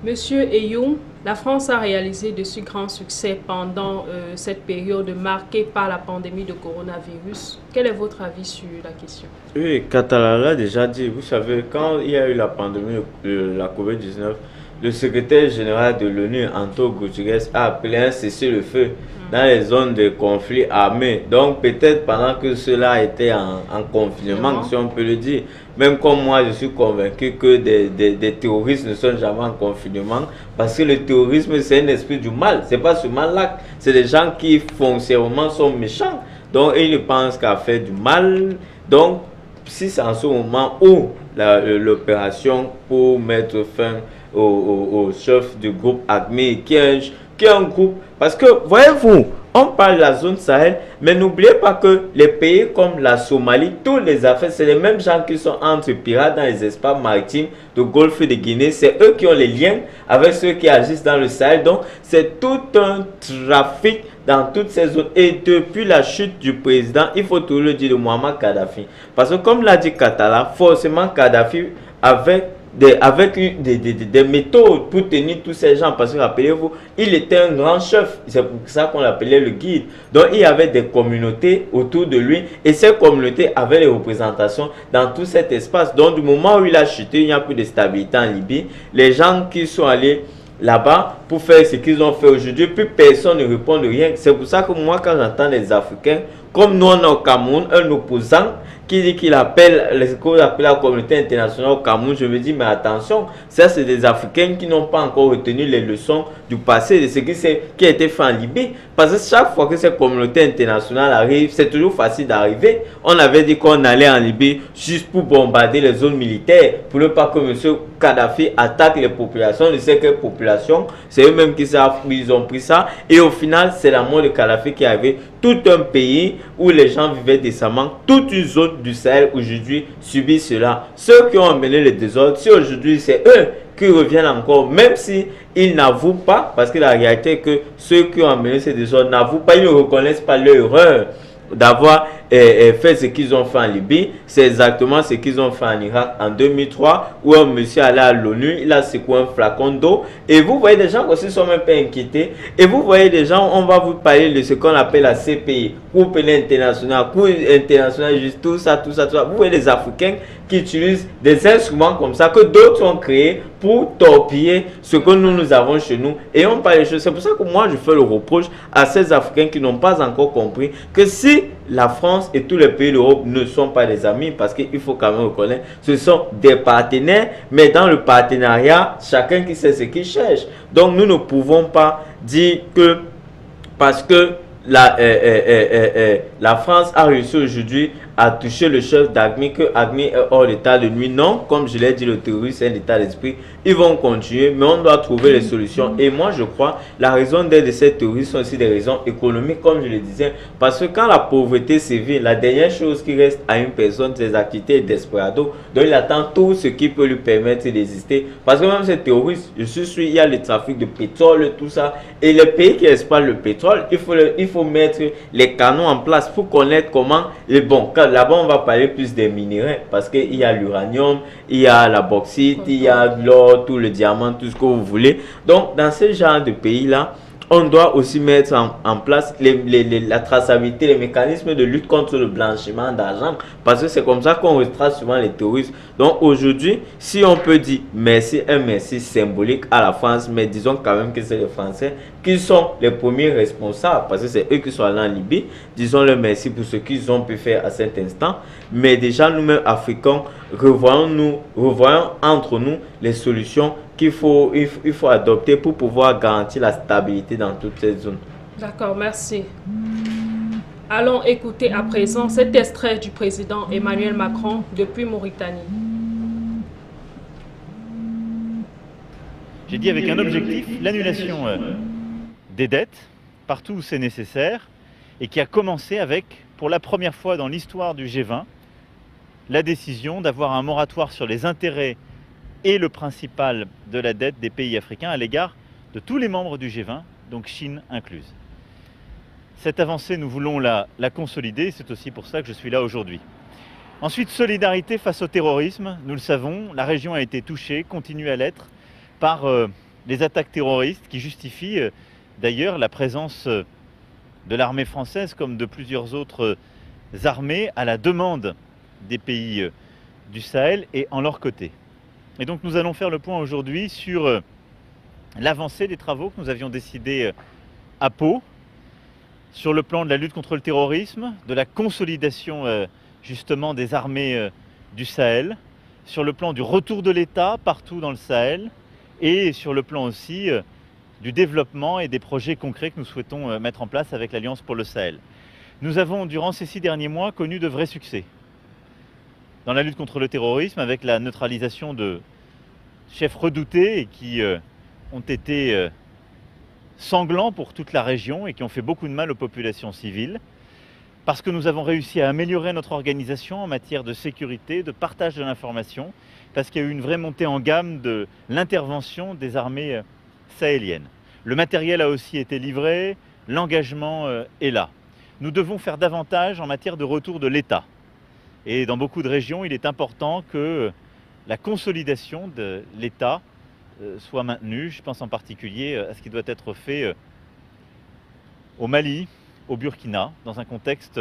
Monsieur Eyoum, la France a réalisé de si grands succès pendant cette période marquée par la pandémie de coronavirus. Quel est votre avis sur la question? Oui, Katala l'a déjà dit. Vous savez, quand il y a eu la pandémie de la COVID-19, le secrétaire général de l'ONU, Antonio Guterres, a appelé un cessez-le-feu dans les zones de conflit armés. Donc peut-être pendant que cela était en confinement, si on peut le dire. Même comme moi, je suis convaincu que des terroristes ne sont jamais en confinement. Parce que le terrorisme, c'est un esprit du mal. Ce n'est pas ce mal-là. C'est des gens qui foncièrement sont méchants. Donc ils ne pensent qu'à faire du mal. Donc si c'est en ce moment où l'opération pour mettre fin au chef du groupe AQMI, qui est un groupe, parce que voyez-vous, on parle de la zone Sahel, mais n'oubliez pas que les pays comme la Somalie, tous les affaires, c'est les mêmes gens qui sont entre pirates dans les espaces maritimes du Golfe de Guinée. C'est eux qui ont les liens avec ceux qui agissent dans le Sahel. Donc c'est tout un trafic dans toutes ces zones. Et depuis la chute du président, il faut tout le dire, de Muammar Kadhafi, parce que comme l'a dit Katala, forcément Kadhafi avait des méthodes pour tenir tous ces gens, parce que rappelez-vous, il était un grand chef, c'est pour ça qu'on l'appelait le guide. Donc il y avait des communautés autour de lui, et ces communautés avaient les représentations dans tout cet espace. Donc du moment où il a chuté, il n'y a plus de stabilité en Libye. Les gens qui sont allés là-bas pour faire ce qu'ils ont fait aujourd'hui, plus personne ne répond de rien. C'est pour ça que moi, quand j'entends les Africains, comme nous on a au Cameroun, un opposant qui dit qu'il appelle ce qu'on appelle la communauté internationale au Cameroun, je me dis mais attention, ça c'est des Africains qui n'ont pas encore retenu les leçons du passé, de ce qui a été fait en Libye. Parce que chaque fois que cette communauté internationale arrive, c'est toujours facile d'arriver. On avait dit qu'on allait en Libye juste pour bombarder les zones militaires, pour ne pas que M. Kadhafi attaque les populations, ne sait quelle population, c'est eux-mêmes qui savent, ils ont pris ça. Et au final, c'est la mort de Kadhafi qui avait tout un pays où les gens vivaient décemment, toute une zone du Sahel aujourd'hui subit cela. Ceux qui ont amené le désordre, si aujourd'hui c'est eux qui reviennent encore, même si ils n'avouent pas, parce que la réalité est que ceux qui ont amené ces désordres n'avouent pas, ils ne reconnaissent pas leur erreur d'avoir fait ce qu'ils ont fait en Libye. C'est exactement ce qu'ils ont fait en Irak en 2003, où un monsieur allait à l'ONU, il a secoué un flacon d'eau, et vous voyez des gens aussi sont même pas inquiétés, et vous voyez des gens, on va vous parler de ce qu'on appelle la CPI, Cour pénale internationale, Cour internationale, juste tout ça, tout ça. Vous voyez les Africains qui utilisent des instruments comme ça, que d'autres ont créés pour torpiller ce que nous avons chez nous, et on parle des choses. C'est pour ça que moi je fais le reproche à ces Africains qui n'ont pas encore compris que si la France et tous les pays d'Europe ne sont pas des amis, parce qu'il faut quand même reconnaître, ce sont des partenaires, mais dans le partenariat, chacun qui sait ce qu'il cherche. Donc nous ne pouvons pas dire que parce que la France a réussi aujourd'hui à toucher le chef d'AQMI, que AQMI est hors d'état de nuit. Non, comme je l'ai dit, le terrorisme c'est un état d'esprit. Ils vont continuer, mais on doit trouver les solutions. Et moi, je crois, la raison d'être de ces terroristes sont aussi des raisons économiques, comme je le disais. Parce que quand la pauvreté sévit, la dernière chose qui reste à une personne, c'est les activités desperado. Donc, il attend tout ce qui peut lui permettre d'exister. Parce que même ces terroristes, je suis sûr, il y a le trafic de pétrole, tout ça. Et les pays qui exploitent le pétrole, il faut mettre les canons en place pour connaître comment les bons. Là-bas, on va parler plus des minéraux parce qu'il y a l'uranium, il y a la bauxite, il y a l'or, tout le diamant, tout ce que vous voulez. Donc, dans ce genre de pays-là, on doit aussi mettre en place la traçabilité, les mécanismes de lutte contre le blanchiment d'argent, parce que c'est comme ça qu'on retrace souvent les terroristes. Donc aujourd'hui, si on peut dire merci, un merci symbolique à la France, mais disons quand même que c'est les Français qui sont les premiers responsables, parce que c'est eux qui sont allés en Libye. Disons le merci pour ce qu'ils ont pu faire à cet instant, mais déjà nous-mêmes Africains, revoyons entre nous les solutions qu'il faut adopter pour pouvoir garantir la stabilité dans toute cette zone. D'accord, merci. Allons écouter à présent cet extrait du président Emmanuel Macron depuis Mauritanie. J'ai dit avec un objectif, l'annulation des dettes, partout où c'est nécessaire, et qui a commencé avec, pour la première fois dans l'histoire du G20, la décision d'avoir un moratoire sur les intérêts et le principal de la dette des pays africains à l'égard de tous les membres du G20, donc Chine incluse. Cette avancée, nous voulons la consolider, c'est aussi pour ça que je suis là aujourd'hui. Ensuite, solidarité face au terrorisme. Nous le savons, la région a été touchée, continue à l'être, par les attaques terroristes qui justifient d'ailleurs la présence de l'armée française comme de plusieurs autres armées à la demande des pays du Sahel et en leur côté. Et donc nous allons faire le point aujourd'hui sur l'avancée des travaux que nous avions décidés à Pau, sur le plan de la lutte contre le terrorisme, de la consolidation justement des armées du Sahel, sur le plan du retour de l'État partout dans le Sahel et sur le plan aussi du développement et des projets concrets que nous souhaitons mettre en place avec l'Alliance pour le Sahel. Nous avons durant ces 6 derniers mois connu de vrais succès dans la lutte contre le terrorisme, avec la neutralisation de chefs redoutés et qui ont été sanglants pour toute la région et qui ont fait beaucoup de mal aux populations civiles, parce que nous avons réussi à améliorer notre organisation en matière de sécurité, de partage de l'information, parce qu'il y a eu une vraie montée en gamme de l'intervention des armées sahéliennes. Le matériel a aussi été livré, l'engagement est là. Nous devons faire davantage en matière de retour de l'État. Et dans beaucoup de régions, il est important que la consolidation de l'État soit maintenue. Je pense en particulier à ce qui doit être fait au Mali, au Burkina, dans un contexte,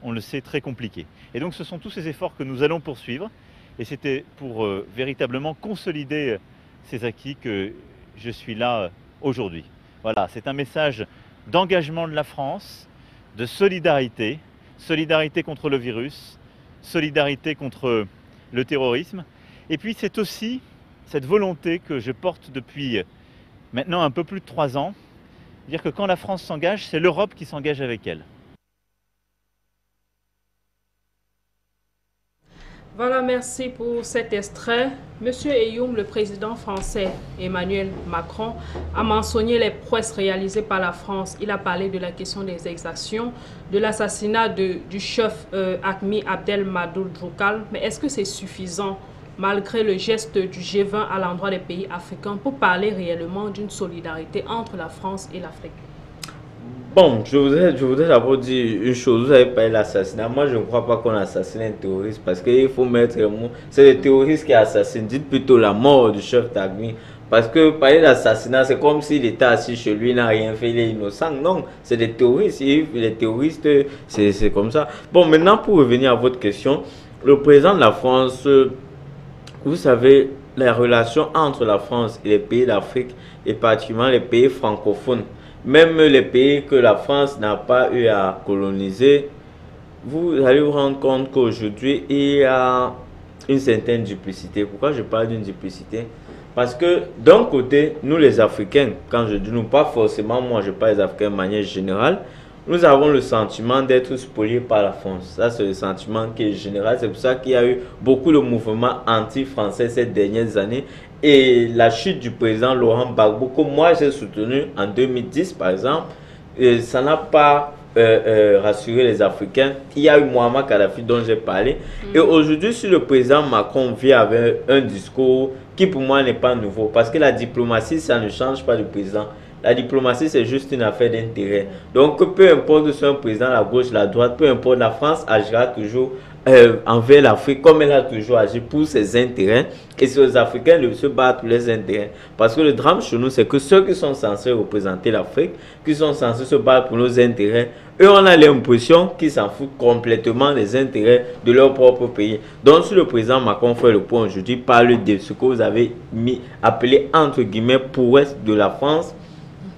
on le sait, très compliqué. Et donc ce sont tous ces efforts que nous allons poursuivre. Et c'était pour véritablement consolider ces acquis que je suis là aujourd'hui. Voilà, c'est un message d'engagement de la France, de solidarité, solidarité contre le virus, solidarité contre le terrorisme. Et puis c'est aussi cette volonté que je porte depuis maintenant un peu plus de 3 ans, dire que quand la France s'engage, c'est l'Europe qui s'engage avec elle. Voilà, merci pour cet extrait. Monsieur Ayoum, le président français Emmanuel Macron, a mentionné les prouesses réalisées par la France. Il a parlé de la question des exactions, de l'assassinat du chef AQMI Abdelmadou Djoukal. Mais est-ce que c'est suffisant, malgré le geste du G20 à l'endroit des pays africains, pour parler réellement d'une solidarité entre la France et l'Afrique? Bon, je voudrais d'abord dire une chose. Vous avez parlé de l'assassinat. Moi, je ne crois pas qu'on assassine un terroriste, parce qu'il faut mettre le mot. C'est le terroriste qui assassine. Dites plutôt la mort du chef d'AQMI. Parce que parler d'assassinat, c'est comme s'il était assis chez lui, il n'a rien fait, il est innocent. Non, c'est des terroristes. Les terroristes, c'est comme ça. Bon, maintenant, pour revenir à votre question, le président de la France, vous savez, la relation entre la France et les pays d'Afrique, et particulièrement les pays francophones, même les pays que la France n'a pas eu à coloniser, vous allez vous rendre compte qu'aujourd'hui, il y a une certaine duplicité. Pourquoi je parle d'une duplicité? Parce que d'un côté, nous les Africains, quand je dis nous, pas forcément moi, je parle des Africains de manière générale, nous avons le sentiment d'être spoliés par la France. Ça, c'est le sentiment qui est général. C'est pour ça qu'il y a eu beaucoup de mouvements anti-français ces dernières années. Et la chute du président Laurent Gbagbo, que moi j'ai soutenu en 2010 par exemple, ça n'a pas rassuré les Africains. Il y a eu Muammar Kadhafi dont j'ai parlé. Et aujourd'hui, si le président Macron vient avec un discours qui pour moi n'est pas nouveau, parce que la diplomatie, ça ne change pas du président. La diplomatie, c'est juste une affaire d'intérêt. Donc, peu importe si c'est un président, la gauche, la droite, peu importe, la France agira toujours envers l'Afrique comme elle a toujours agi pour ses intérêts. Et c'est aux Africains de se battre pour les intérêts. Parce que le drame chez nous, c'est que ceux qui sont censés représenter l'Afrique, qui sont censés se battre pour nos intérêts, eux, on a l'impression qu'ils s'en foutent complètement des intérêts de leur propre pays. Donc, si le président Macron fait le point aujourd'hui, parle de ce que vous avez appelé entre guillemets prouesse de la France,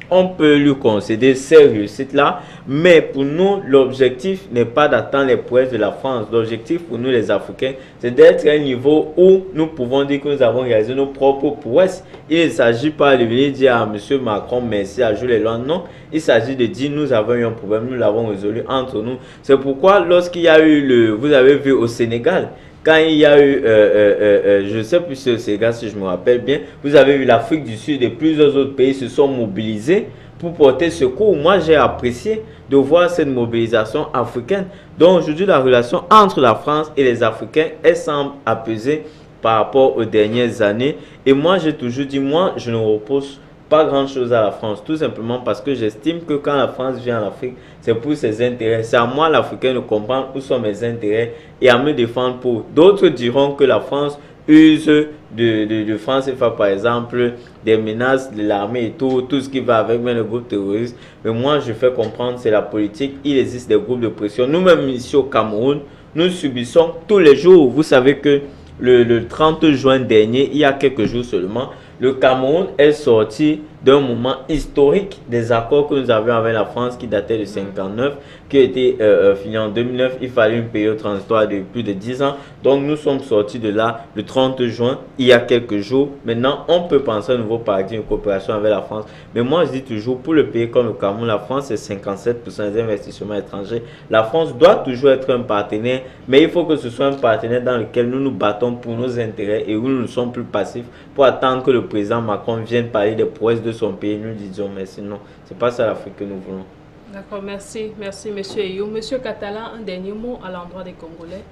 on peut lui concéder ces réussites-là, mais pour nous, l'objectif n'est pas d'atteindre les prouesses de la France. L'objectif pour nous, les Africains, c'est d'être à un niveau où nous pouvons dire que nous avons réalisé nos propres prouesses. Il ne s'agit pas de venir dire à M. Macron merci à Jules Elan. Non, il s'agit de dire nous avons eu un problème, nous l'avons résolu entre nous. C'est pourquoi lorsqu'il y a eu vous avez vu au Sénégal, quand il y a eu, je ne sais plus si c'est gars, si je me rappelle bien, vous avez eu l'Afrique du Sud et plusieurs autres pays se sont mobilisés pour porter secours. Moi, j'ai apprécié de voir cette mobilisation africaine. Donc aujourd'hui, la relation entre la France et les Africains, elle semble apaiser par rapport aux dernières années. Et moi, j'ai toujours dit, moi, je ne repose pas grand chose à la France, tout simplement parce que j'estime que quand la France vient en Afrique, c'est pour ses intérêts. C'est à moi, l'Africain, de comprendre où sont mes intérêts et à me défendre pour. D'autres diront que la France use de France CFA, par exemple, des menaces de l'armée et tout ce qui va avec même le groupe terroriste. Mais moi, je fais comprendre, c'est la politique. Il existe des groupes de pression. Nous-mêmes, ici au Cameroun, nous subissons tous les jours. Vous savez que le 30 juin dernier, il y a quelques jours seulement, le Cameroun est sorti d'un moment historique des accords que nous avions avec la France qui datait de 59, qui a été fini en 2009. Il fallait une période transitoire de plus de 10 ans. Donc nous sommes sortis de là le 30 juin, il y a quelques jours. Maintenant, on peut penser à un nouveau paradigme de coopération avec la France. Mais moi, je dis toujours, pour le pays comme le Cameroun, la France, c'est 57% des investissements étrangers. La France doit toujours être un partenaire, mais il faut que ce soit un partenaire dans lequel nous nous battons pour nos intérêts et où nous ne sommes plus passifs pour attendre que le président Macron vienne parler des prouesses de son pays. Nous disons merci. Non, c'est pas ça l'Afrique que nous voulons. D'accord, merci. Merci, monsieur Eyou. Monsieur Katala, un dernier mot à l'endroit des Congolais.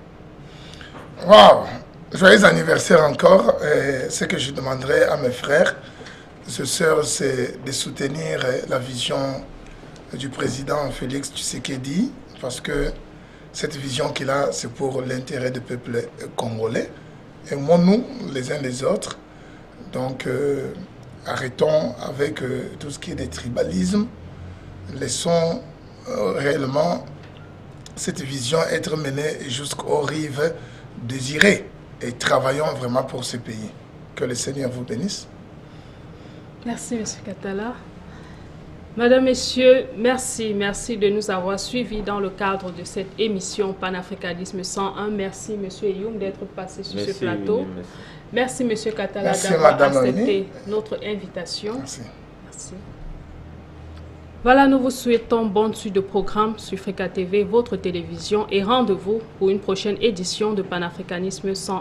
Waouh! Joyeux anniversaire encore. Ce que je demanderais à mes frères, ce sœurs, c'est de soutenir la vision du président Félix Tshisekedi, parce que cette vision qu'il a, c'est pour l'intérêt du peuple congolais. Et moi, nous, les uns les autres, donc arrêtons avec tout ce qui est des tribalismes, laissons réellement cette vision être menée jusqu'aux rives désirées et travaillons vraiment pour ce pays. Que le Seigneur vous bénisse. Merci, M. Katala. Madame, Messieurs, merci de nous avoir suivis dans le cadre de cette émission Panafricanisme 101. Merci, M. Youm, d'être passé sur ce plateau. Oui, merci, M. Katala, d'avoir accepté notre invitation. Merci. Voilà, nous vous souhaitons bonne suite de programme sur Africa TV, votre télévision, et rendez-vous pour une prochaine édition de Panafricanisme 101.